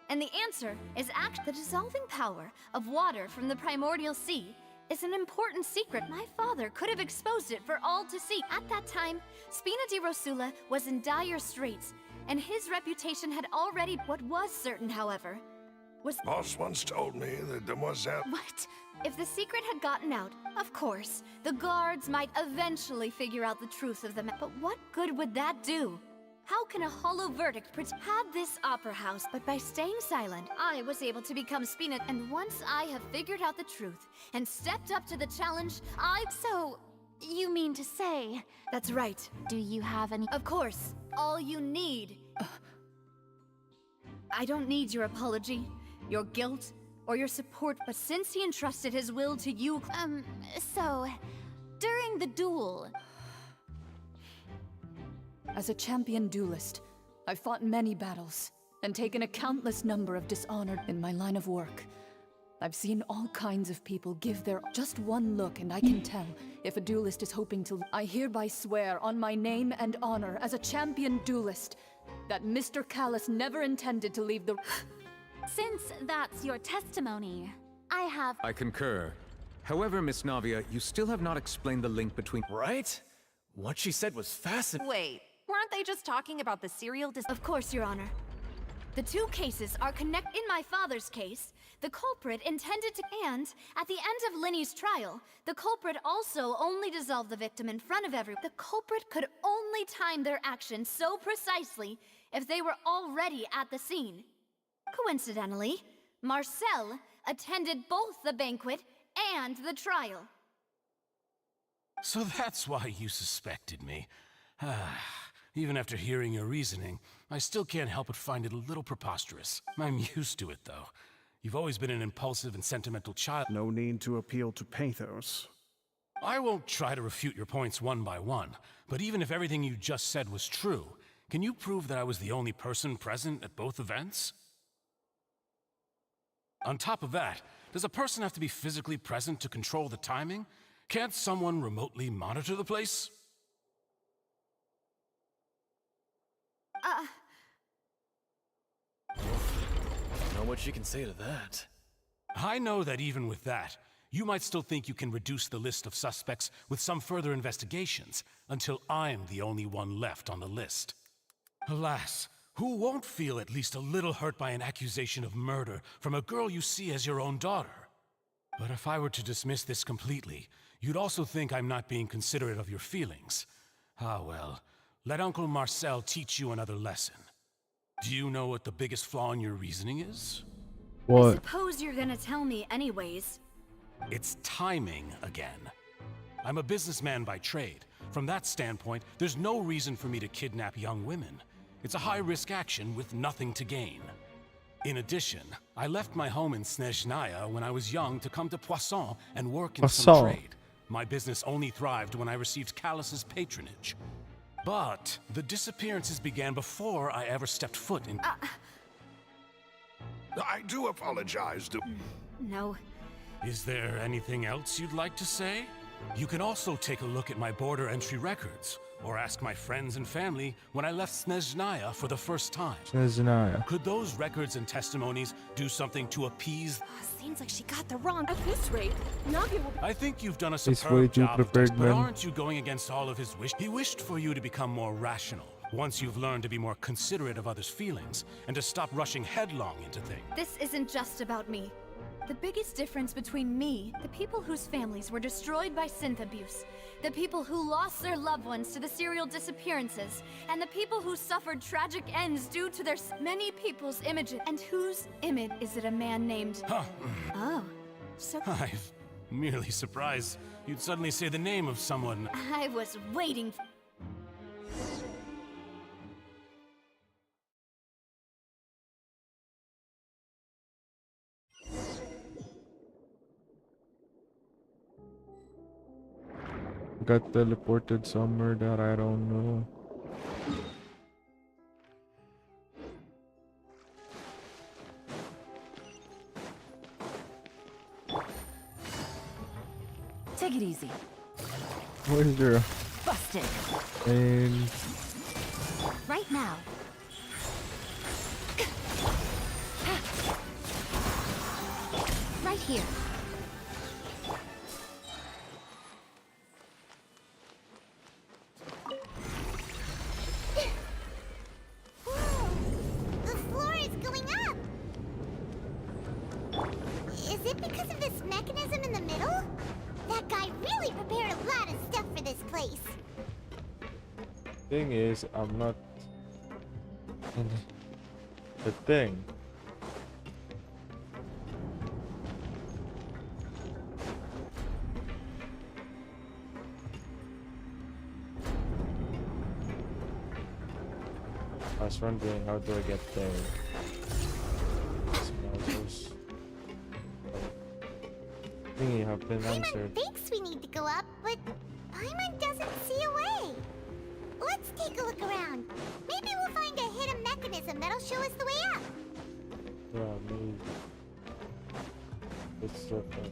And the answer is the dissolving power of water from the primordial sea is an important secret. My father could have exposed it for all to see. At that time, Spina di Rosula was in dire straits, and his reputation had already... What was certain, however, was... Boss once told me that Demoiselle... What? If the secret had gotten out, of course, the guards might eventually figure out the truth of the matter. But what good would that do? How can a hollow verdict had this opera house? But by staying silent, I was able to become Spina. And once I have figured out the truth and stepped up to the challenge, So, you mean to say... That's right. Do you have any... Of course. All you need... I don't need your apology, your guilt, or your support, but since he entrusted his will to you... So, during the duel... As a champion duelist, I've fought many battles and taken a countless number of dishonored in my line of work. I've seen all kinds of people give their just one look and I can tell if a duelist is hoping to... I hereby swear on my name and honor as a champion duelist that Mr. Callus never intended to leave the... Since that's your testimony, I concur. However, Miss Navia, you still have not explained the link between... Right? What she said was fascinating. Wait, weren't they just talking about the serial Of course, Your Honor. The two cases are connected. In my father's case, the culprit intended to... And, at the end of Linny's trial, the culprit also only dissolved the victim in front of everyone. The culprit could only time their actions so precisely if they were already at the scene. Coincidentally, Marcel attended both the banquet and the trial. So that's why you suspected me. Even after hearing your reasoning, I still can't help but find it a little preposterous. I'm used to it, though. You've always been an impulsive and sentimental child. No need to appeal to pathos. I won't try to refute your points one by one, but even if everything you just said was true, can you prove that I was the only person present at both events? On top of that, does a person have to be physically present to control the timing? Can't someone remotely monitor the place? Know what she can say to that. I know that even with that, you might still think you can reduce the list of suspects with some further investigations, until I'm the only one left on the list. Alas, who won't feel at least a little hurt by an accusation of murder from a girl you see as your own daughter? But if I were to dismiss this completely, you'd also think I'm not being considerate of your feelings. Ah well, let Uncle Marcel teach you another lesson. Do you know what the biggest flaw in your reasoning is? What? I suppose you're gonna tell me anyways. It's timing again. I'm a businessman by trade. From that standpoint, there's no reason for me to kidnap young women. It's a high-risk action with nothing to gain. In addition, I left my home in Snezhnaya when I was young to come to Poisson and work in some trade. My business only thrived when I received Callus's patronage. But the disappearances began before I ever stepped foot in... I do apologize to... No. Is there anything else you'd like to say? You can also take a look at my border entry records, or ask my friends and family when I left Snezhnaya for the first time. Snezhnaya. Could those records and testimonies do something to appease... Seems like she got the wrong... At this rate, Navi will... I think you've done a way superb too job of prepared, this, but man. aren't you going against all of his wish? He wished for you to become more rational. Once you've learned to be more considerate of others' feelings, and to stop rushing headlong into things. This isn't just about me. The biggest difference between me, the people whose families were destroyed by synth abuse, the people who lost their loved ones to the serial disappearances, and the people who suffered tragic ends due to their many people's images. And whose image is it a man named... Huh. Oh, so... I'm merely surprised you'd suddenly say the name of someone. I was waiting... Got teleported somewhere that I don't know. Take it easy. What is there? Busted. And Right now. Right here. The floor is going up! Is it because of this mechanism in the middle? That guy really prepared a lot of stuff for this place. thing is, I'm not in the thing. I was wondering, how do I get there? Thingy have been answered. Paimon thinks we need to go up, but Paimon doesn't see a way. Let's take a look around. Maybe we'll find a hidden mechanism that'll show us the way up. Yeah, maybe. Let's start that.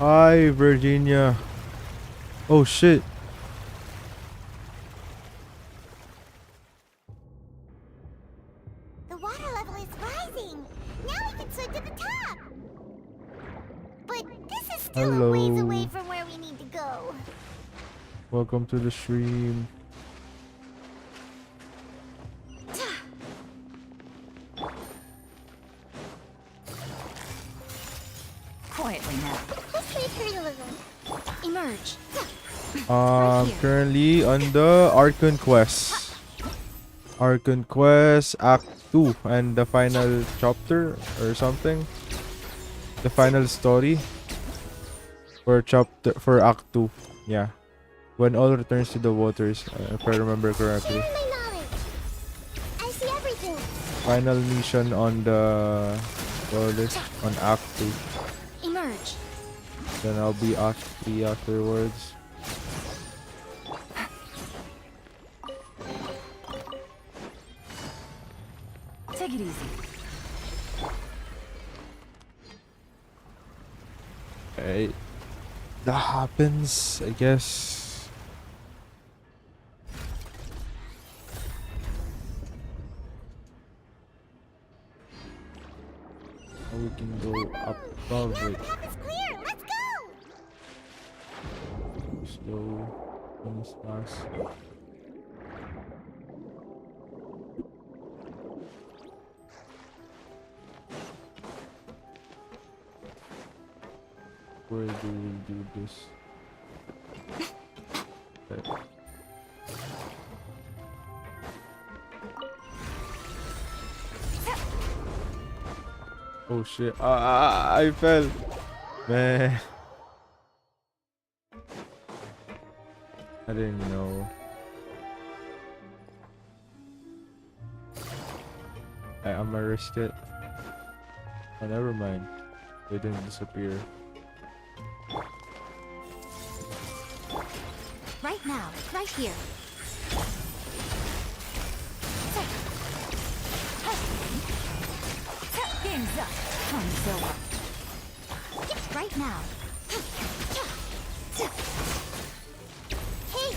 Hi, Virginia. Oh shit. The water level is rising. Now we can swim to the top. But this is still a ways away from where we need to go. Welcome to the stream. Quietly now. Let's leave her alone. Emerge. Currently on the Archon quest. Archon quest Act 2 and the final chapter or something. The final story for chapter for Act 2. Yeah. When all returns to the waters, if I remember correctly. Sharing my knowledge. I see everything. Final mission on the on Act 2. Emerge. Then I'll be Act 3 afterwards. Take it easy. Hey, that happens, I guess. we can go above Now it. the path is clear. Let's go. Slow. Almost fast. Where do we do this? Okay. Oh shit. I fell. Man. I didn't know. I'm gonna risk it. Oh, never mind. They didn't disappear. Right now, right here. Game's up. Time's over. Right now. Hey!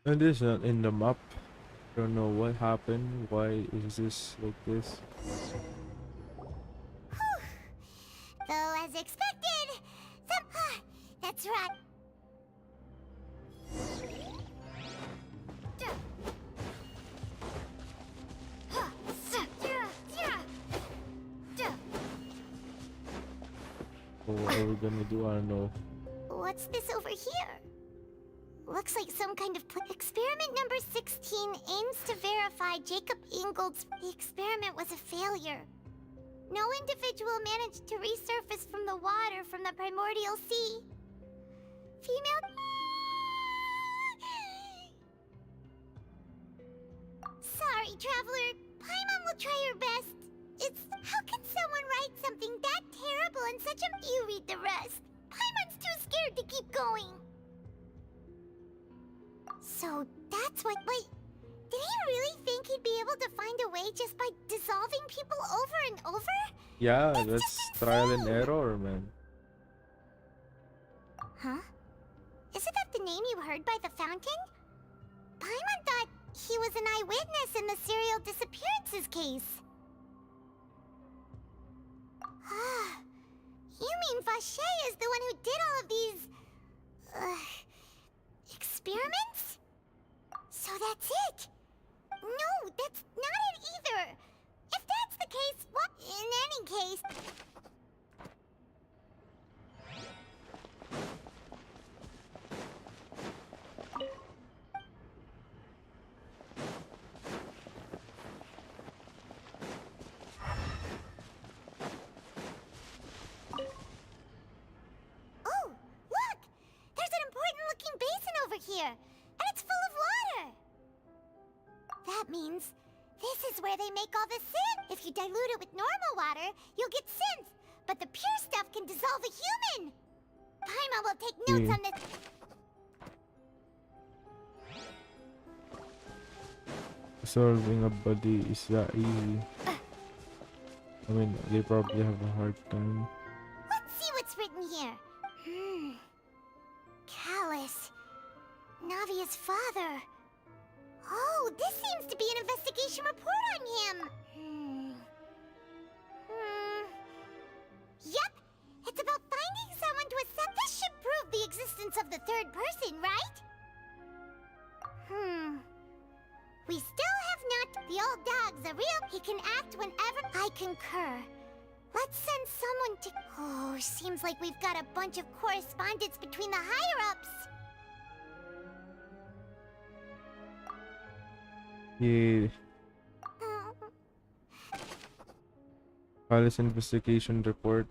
And this is not in the map. Don't know what happened. Why is this like this? Though, as expected, that's right. So what are we gonna do? I don't know. What's this over here? Looks like some kind of experiment number 16 aims to verify Jacob Ingold's. The experiment was a failure. No individual managed to resurface from the water from the primordial sea. Female. Sorry, traveler. Paimon will try her best. It's. How can someone write something that terrible in such a. You read the rest. Paimon's too scared to keep going. So that's what. Wait. Did he really think he'd be able to find a way just by dissolving people over and over? Yeah, that's trial and error, man. Huh? Isn't that the name you heard by the fountain? Paimon thought he was an eyewitness in the serial disappearances case. You mean Vache is the one who did all of these... experiments? So that's it? No, that's not it either. If that's the case, what? In any case... Oh, look! There's an important-looking basin over here, and it's full of water! That means this is where they make all the synth. If you dilute it with normal water, you'll get synth. But the pure stuff can dissolve a human. Paimon will take notes on this. Solving a body is that easy. I mean, they probably have a hard time. Let's see what's written here. Callus. Navia's father. Oh, this seems to be an investigation report on him. Yep, it's about finding someone to assess. This should prove the existence of the third person, right? We still have not. The old dog's a real. He can act whenever. I concur. Let's send someone to. Oh, seems like we've got a bunch of correspondence between the higher-ups. Yeah. Palace investigation report.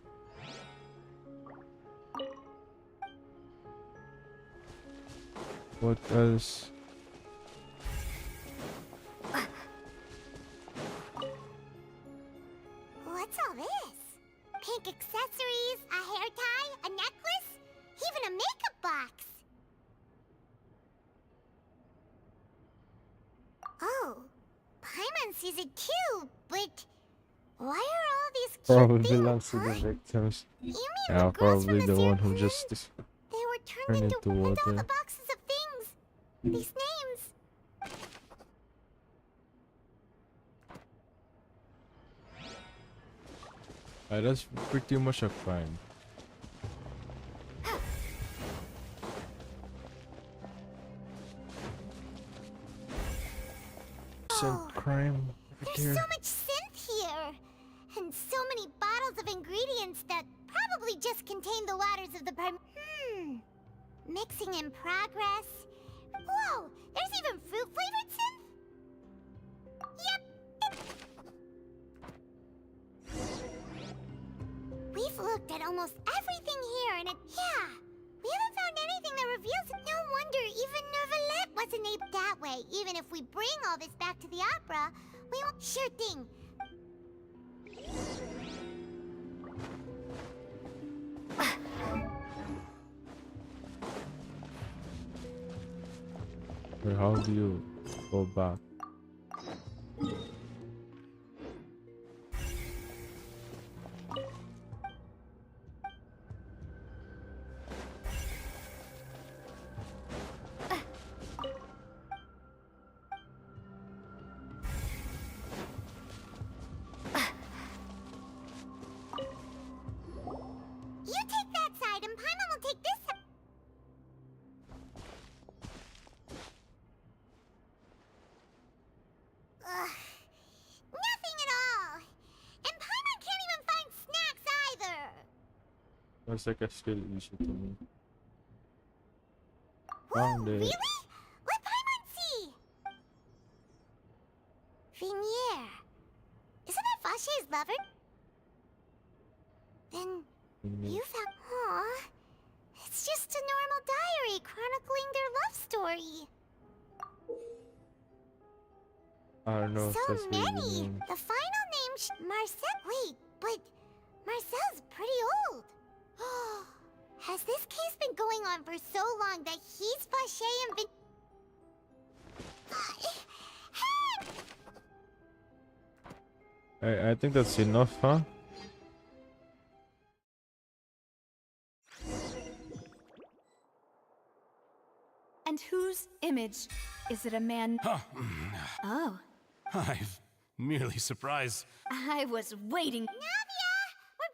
What else? What's all this? Pink accessories, a hair tie, a necklace, even a makeup box. Oh, Paimon sees it too, but Why are all these cute Probably things, belongs to the huh? victims. You mean Yeah, the girls probably from the this one who airplane? just They were turned turned into into all the water. boxes of things. These names. That's pretty much a crime. Oh, crime there's here. so much synth here. And so many bottles of ingredients that probably just contain the waters of the mixing in progress. Whoa, there's even fruit-flavored synth? Yep. We've looked at almost everything here and yeah, we haven't found anything that reveals it. No wonder even Nervalette wasn't named that way. Even if we bring all this back to the opera, we won't. Sure thing. Wait, how do you go back? You take that side and Paimon will take this side. Ugh. Nothing at all. And Paimon can't even find snacks either. That's like a skill issue to me. Whoa, Found it. really? Let Paimon see. Vinier. Isn't that Vache's lover? Then you found... Aw. It's just a normal diary chronicling their love story. I don't know if So that's what you many! mean. The final name Marcel... Wait, but Marcel's pretty old. Has this case been going on for so long that he's Vache and Vin... I think that's enough, huh? And whose image? Is it a man? Oh, I've merely surprised. I was waiting. Navia! We're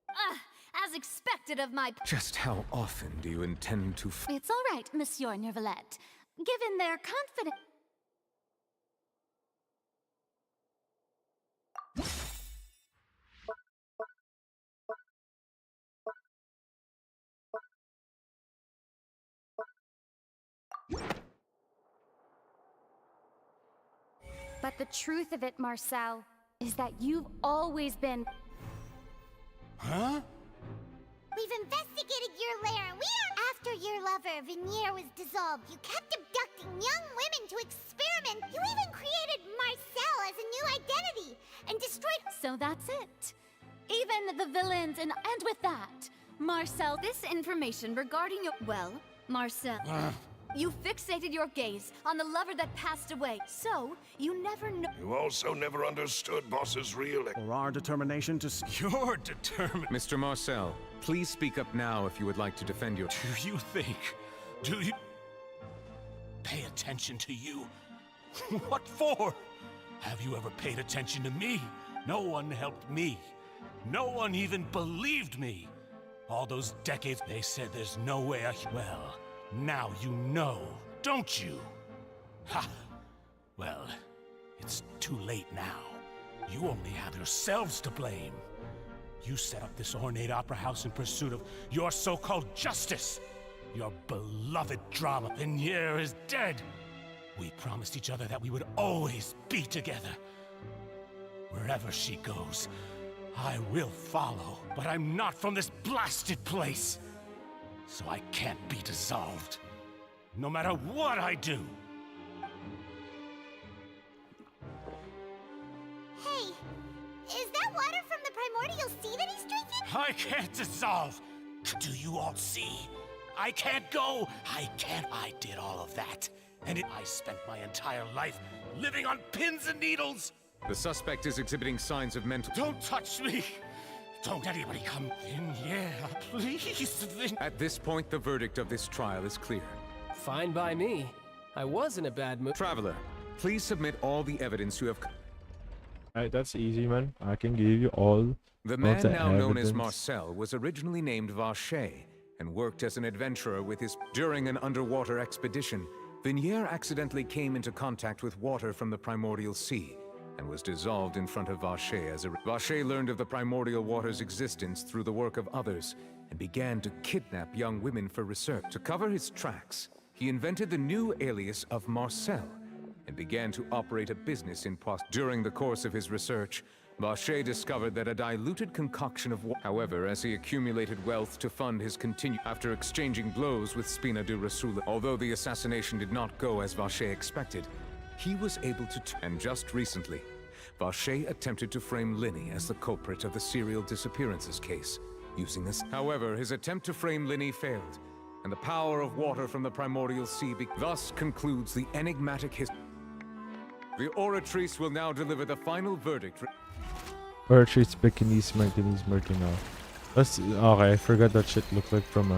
back! As expected of my... Just how often do you intend to It's all right, Monsieur Nervalette. Given their confidence... But the truth of it, Marcel, is that you've always been... Huh? We've investigated your lair, and we are after your lover. Vinier was dissolved. You kept abducting young women to experiment. You even created Marcel as a new identity and destroyed... So that's it. Even the villains and with that, Marcel, this information regarding your... Well, Marcel... You fixated your gaze on the lover that passed away, so you never know... You also never understood Boss's real... For our determination to... You're determined. Mr. Marcel, please speak up now if you would like to defend your... Do you think? Do you... Pay attention to you? What for? Have you ever paid attention to me? No one helped me. No one even believed me. All those decades, they said there's no way I... Well... Now you know, don't you? Ha! Well, it's too late now. You only have yourselves to blame. You set up this ornate opera house in pursuit of your so-called justice. Your beloved drama. Vinier is dead. We promised each other that we would always be together. Wherever she goes, I will follow. But I'm not from this blasted place. So I can't be dissolved, no matter what I do. Hey, is that water from the primordial sea that he's drinking? I can't dissolve. Do you all see? I can't go. I can't. I did all of that. And I spent my entire life living on pins and needles. The suspect is exhibiting signs of mental... Don't touch me! Don't anybody come in here, please! At this point, the verdict of this trial is clear. Fine by me. I was in a bad mood. Traveler, please submit all the evidence you have... Alright, that's easy, man. I can give you all The man the now known as evidence. Marcel was originally named Vacher and worked as an adventurer with his... During an underwater expedition, Vignier accidentally came into contact with water from the primordial sea and was dissolved in front of Vacher as a... Vacher learned of the primordial water's existence through the work of others and began to kidnap young women for research. To cover his tracks, he invented the new alias of Marcel and began to operate a business in Poissy. During the course of his research, Vacher discovered that a diluted concoction of water... However, as he accumulated wealth to fund his after exchanging blows with Spina de Rasula, although the assassination did not go as Vacher expected, he was able to... And just recently, Vacher attempted to frame Linny as the culprit of the serial disappearances case, using this... However, his attempt to frame Linny failed, and the power of water from the primordial sea thus concludes the enigmatic history. The Oratrice will now deliver the final verdict. Oratrice, Pekingese, Martinese, Mercanal. Let's... Okay, I forgot that shit looked like from,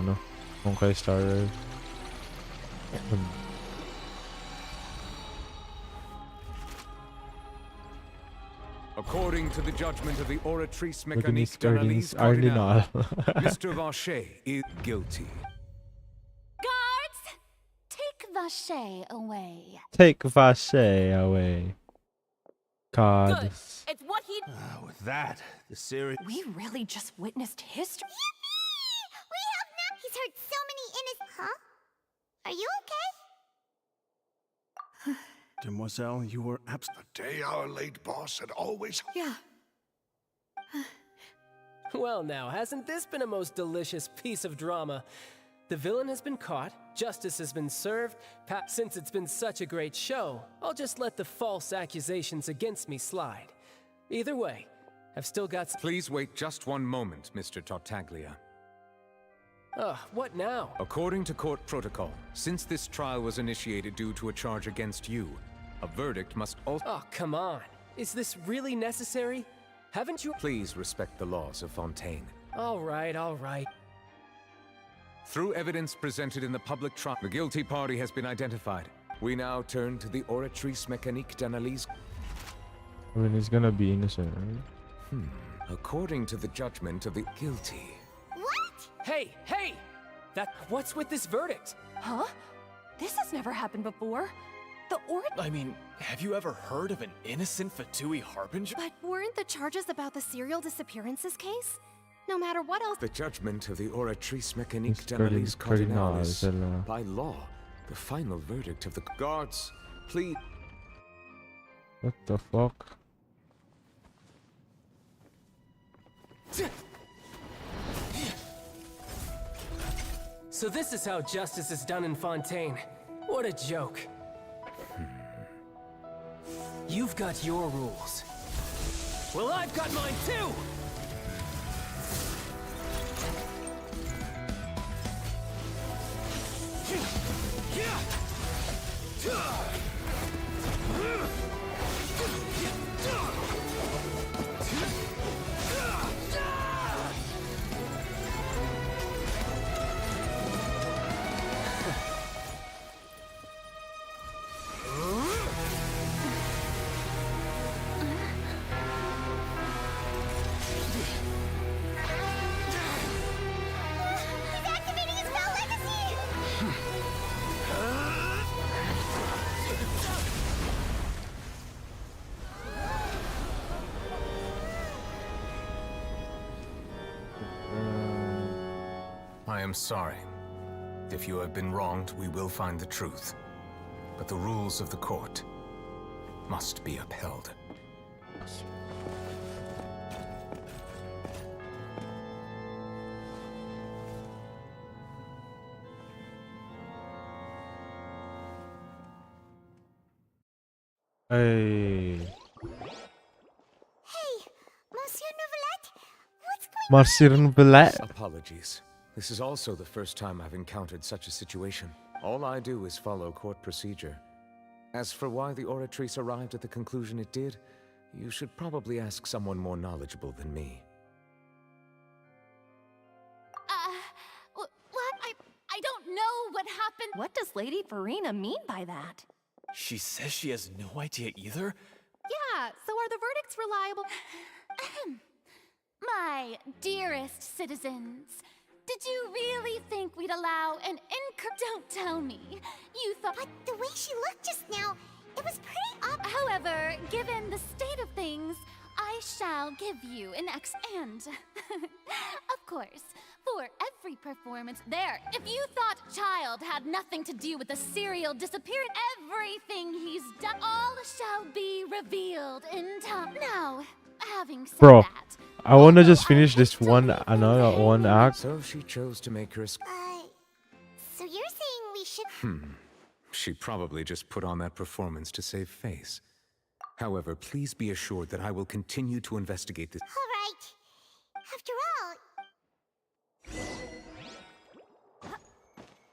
Honkai Star Rail. According to the judgment of the Oratrice Mécanique Pekingese, d'Analyse Cardinal. Mr. Vacher is guilty. Guards! Take Vacher away. Take Vacher away. God. Good. It's what he. With that, the series. We really just witnessed history. Yippee! We have now. He's hurt so many innocent. Huh? Are you okay? Demoiselle, you were A day our late boss had always... Yeah. Well now, hasn't this been a most delicious piece of drama? The villain has been caught, justice has been served. Since it's been such a great show, I'll just let the false accusations against me slide. Either way, I've still got... Please wait just one moment, Mr. Tartaglia. What now? According to court protocol, since this trial was initiated due to a charge against you, a verdict must also... Oh, come on. Is this really necessary? Haven't you... Please respect the laws of Fontaine. All right, all right. Through evidence presented in the public trial, the guilty party has been identified. We now turn to the Oratrice Mécanique d'Analyse. I mean, he's gonna be innocent, right? According to the judgment of the guilty... What? Hey, hey! What's with this verdict? Huh? This has never happened before. I mean, have you ever heard of an innocent Fatui Harbinger? But weren't the charges about the serial disappearances case? No matter what else... The judgment of the Oratrice Mécanique Mr. d'Analyse Cardinal Cardinal is is, by law, the final verdict of the... Guards, please... What the fuck? So this is how justice is done in Fontaine. What a joke. You've got your rules. Well, I've got mine too! He's activating his spell legacy! I am sorry. If you have been wronged, we will find the truth. But the rules of the court must be upheld. Hey. Hey, Monsieur Novelette, what's going Marcin Villet. Apologies. This is also the first time I've encountered such a situation. All I do is follow court procedure. As for why the Oratrice arrived at the conclusion it did, You should probably ask someone more knowledgeable than me. What? I don't know what happened. What does Lady Verena mean by that? She says she has no idea either? Yeah, so are the verdicts reliable? My dearest citizens, did you really think we'd allow an Don't tell me. You thought. But the way she looked just now, it was pretty However, given the state of things, I shall give you an and, of course, for every performance there. If you thought Child had nothing to do with the serial disappearance, everything he's done, all shall be revealed in time. Now, having said Bro, that, I wanna just finish this one act. So she chose to make her. So you're saying we should. She probably just put on that performance to save face. However, please be assured that I will continue to investigate this. All right. After all.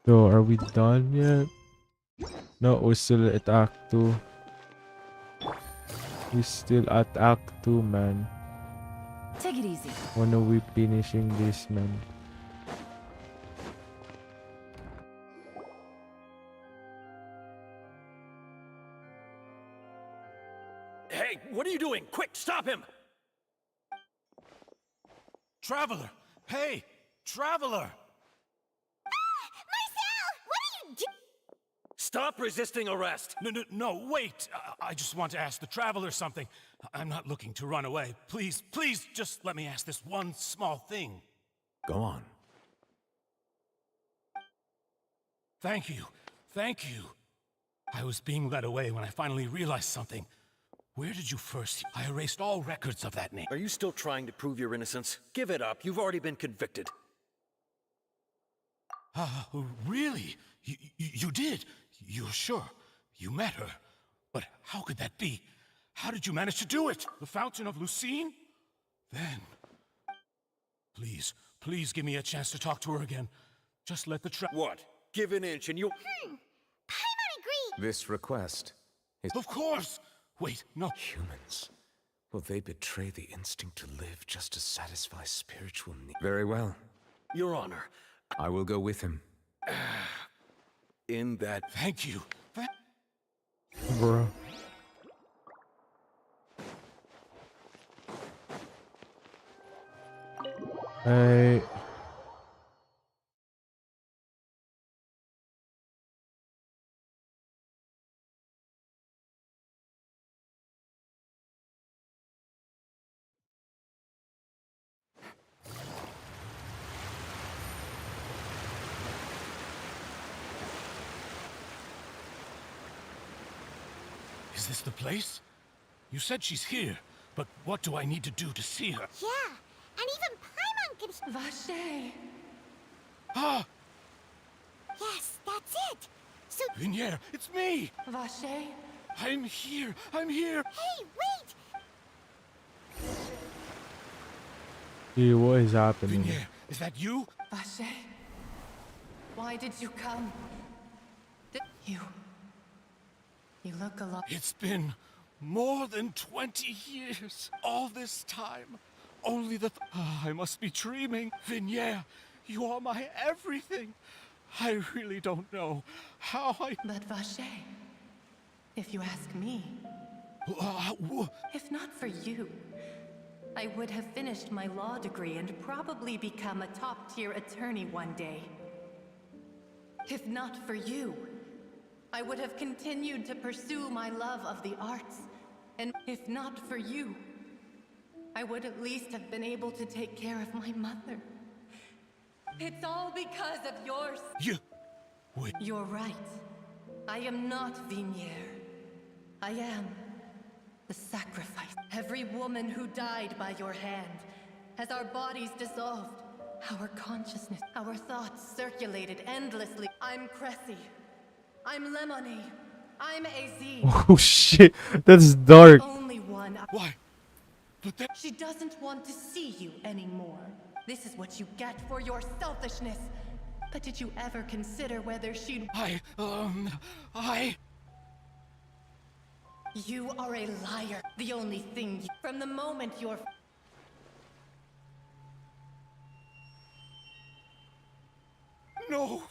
So, are we done yet? No, we're still at Act 2. We're still at Act 2, man. Take it easy. When are we finishing this, man? Hey, what are you doing? Quick, stop him! Traveler! Hey! Traveler! Marcel! What are you doing? Stop resisting arrest! No, wait! I just want to ask the Traveler something. I'm not looking to run away. Please, just let me ask this one small thing. Go on. Thank you. I was being led away when I finally realized something. Where did you first? I erased all records of that name. Are you still trying to prove your innocence? Give it up. You've already been convicted. Really? You did? You're sure? You met her? But how could that be? How did you manage to do it? The Fountain of Lucine? Then... Please give me a chance to talk to her again. Just let the What? Give an inch and you'll... Paimon agreed. This request is... Of course! Wait, no. Humans. Will they betray the instinct to live just to satisfy spiritual needs? Very well. Your Honor. I will go with him. In that... Thank you. Bro. Hey. Is this the place? You said she's here, but what do I need to do to see her? Yeah, and even Paimon can. Vache. Ah! Yes, that's it. So. Vinier, it's me! Vache. I'm here! Hey, wait! Hey, what is happening? Vinier, is that you? Vache. Why did you come? You look a lot. It's been more than 20 years. All this time. Only the... I must be dreaming. Vinier, you are my everything. I really don't know how I... But Vache, if you ask me, if not for you, I would have finished my law degree and probably become a top-tier attorney one day. If not for you, I would have continued to pursue my love of the arts. And if not for you, I would at least have been able to take care of my mother. It's all because of yours. Wait. You're right. I am not Vinier. I am the sacrifice. Every woman who died by your hand, as our bodies dissolved, our consciousness, our thoughts circulated endlessly. I'm Cressy. I'm Lemonade. I'm Az. Oh shit, that's dark. Only one. Why? But that... She doesn't want to see you anymore. This is what you get for your selfishness. But did you ever consider whether she'd... You are a liar. The only thing from the moment you're... No!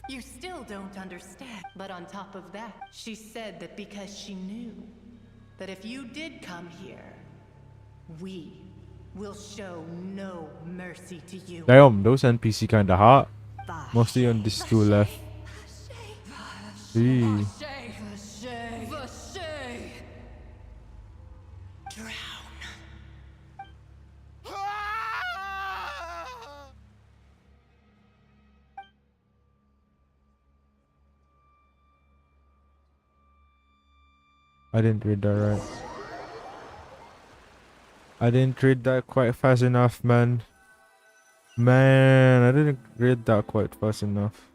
You still don't understand. But on top of that, she said that because she knew that if you did come here, we will show no mercy to you. Damn, those NPC kinda hot. Mostly on these two left. Eee. I didn't read that right. I didn't read that quite fast enough, man. Man, I didn't read that quite fast enough.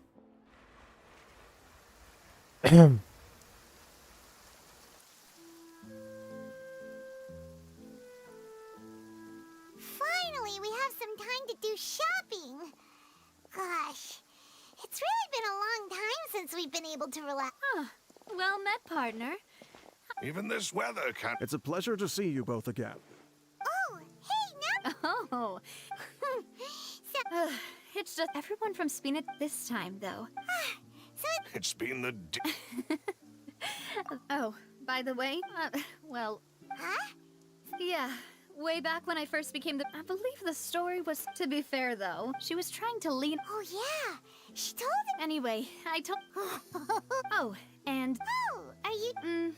Finally, we have some time to do shopping. Gosh, it's really been a long time since we've been able to relax. Huh. Well met, partner. Even this weather can't... It's a pleasure to see you both again. Oh, hey, now... Oh. It's just everyone from Spina this time, though. It's been the... Oh, by the way, well... Huh? Yeah, way back when I first became the... I believe the story was... To be fair, though, she was trying to lead... Oh, yeah. She told... Anyway, I told... Oh, and... Oh, are you...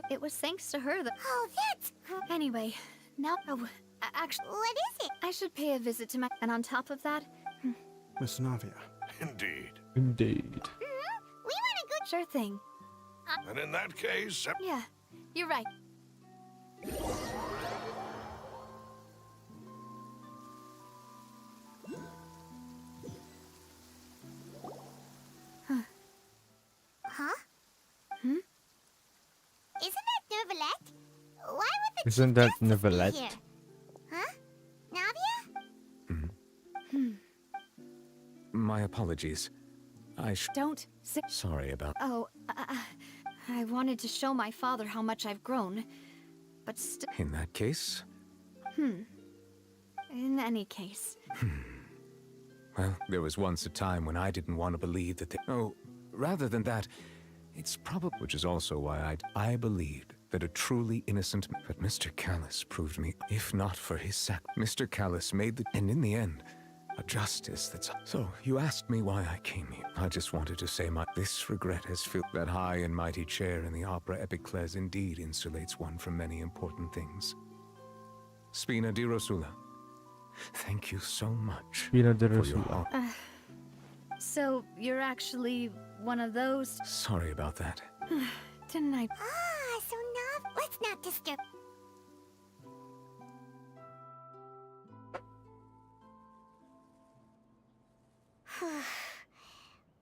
It was thanks to her that... Oh, that's... Anyway, now... Oh, actually... What is it? I should pay a visit to my... And on top of that... Miss Navia. Indeed. Indeed. We want a good... Sure thing. And in that case... Yeah, you're right. Huh? Hmm? Isn't that Neuvillette? Why would the Isn't that Chief Justice be Neuvillette? here? Huh? Navia? My apologies. Don't say... Sorry about... Oh, I wanted to show my father how much I've grown, but In that case... In any case. Well, there was once a time when I didn't want to believe that they... Oh, rather than that, it's probably... Which is also why I believed that a truly innocent... But Mr. Callis proved me, if not for his Mr. Callis made the... And in the end, a justice that's... So, you asked me why I came here. I just wanted to say This regret has filled that high and mighty chair in the Opera Epiclese indeed insulates one from many important things. Spina di Rosula, thank you so much. Spina di for your Rosula. help. So, you're actually one of those... Sorry about that. Didn't I... Ah, so now... Let's not disturb...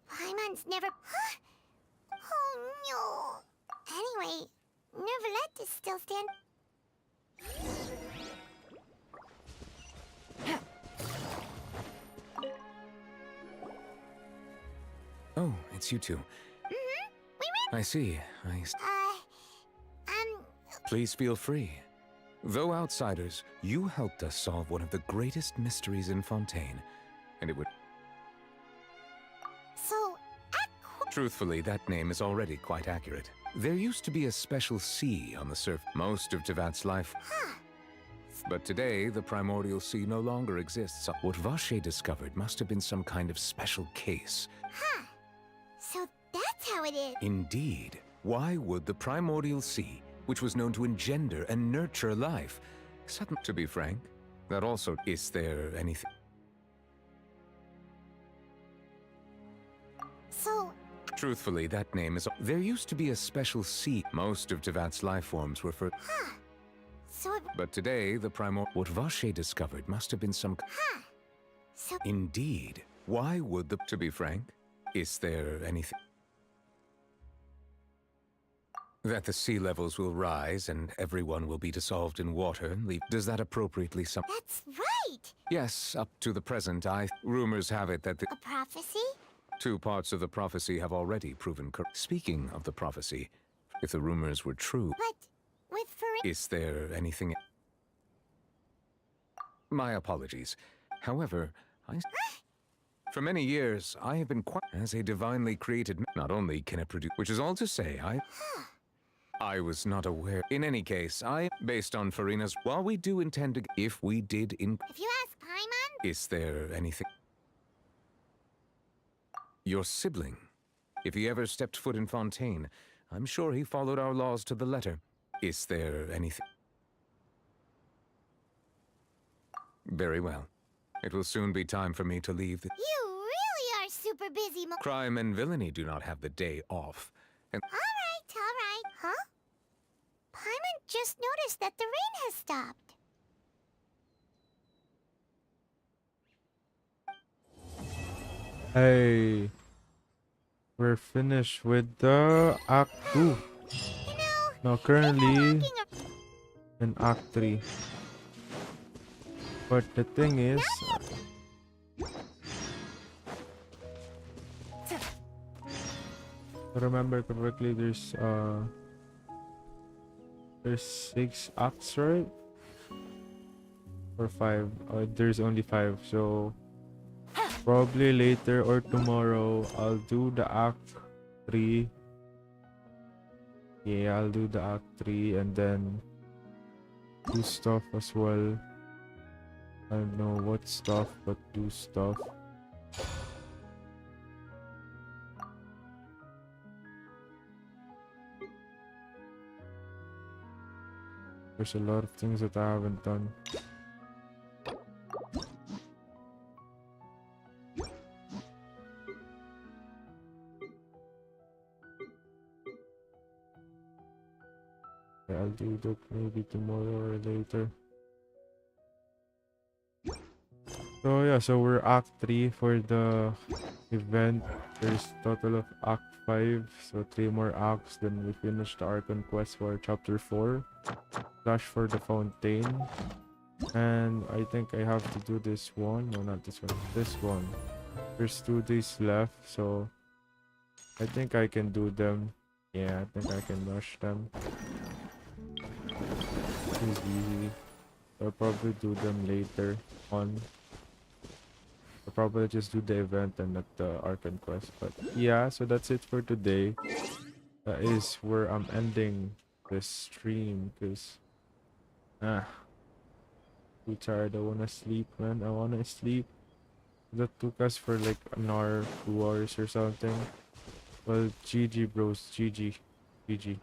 Paimon's never... Huh? Oh, no. Anyway, Neuvillette is still standing... Oh, it's you two. I see. Please feel free. Though outsiders, you helped us solve one of the greatest mysteries in Fontaine, and it would... So, Truthfully, that name is already quite accurate. There used to be a special sea on the surface. Most of Tevat's life... But today, the primordial sea no longer exists. What Vache discovered must have been some kind of special case. Huh. So that's how it is. Indeed. Why would the primordial sea, which was known to engender and nurture life, to be frank, that also... Is there anything... So... Truthfully, that name is... There used to be a special sea. Most of Tevat's life forms were for... Huh. So it... But today, the What Vache discovered must have been some... Huh. So... Indeed. Why would the... To be frank, is there anything... That the sea levels will rise and everyone will be dissolved in water and leave... Does that appropriately sum... That's right! Yes, up to the present, Rumors have it that the... A prophecy? 2 parts of the prophecy have already proven correct. Speaking of the prophecy, If the rumors were true... But with Is there anything... My apologies. However, for many years, I have been quite... As a divinely created... Not only can it produce... Which is all to say, I was not aware. In any case, based on Farina's... While we do intend to... If we did in... If you ask Paimon... Is there anything... Your sibling. If he ever stepped foot in Fontaine, I'm sure he followed our laws to the letter. Is there anything... Very well. It will soon be time for me to leave the... You really are super busy, Crime and villainy do not have the day off. And... All right. Huh? Paimon just noticed that the rain has stopped. Hey, we're finished with the Act 2. No, currently in Act 3. But the thing is, if I remember correctly, there's 6 acts, right? Or 5? There's only 5, so probably later or tomorrow I'll do the Act 3. Yeah, I'll do the Act 3 and then do stuff as well. I don't know what stuff, but do stuff. There's a lot of things that I haven't done. I'll do that maybe tomorrow or later. So yeah, so we're Act 3 for the event. There's total of Act 5, so 3 more acts, then we finish the Archon quest for Chapter 4. Flash for the Fontaine. And I think I have to do this one. No, not this one. This one. There's 2 days left, so I think I can do them. Yeah, I think I can rush them. It's easy. I'll probably do them later on. I'll probably just do the event and not the Archon quest. But yeah, so that's it for today. That is where I'm ending this stream because too tired. I wanna sleep, man. I wanna sleep. That took us for like an hour, 2 hours or something. Well, GG bros, GG. GG.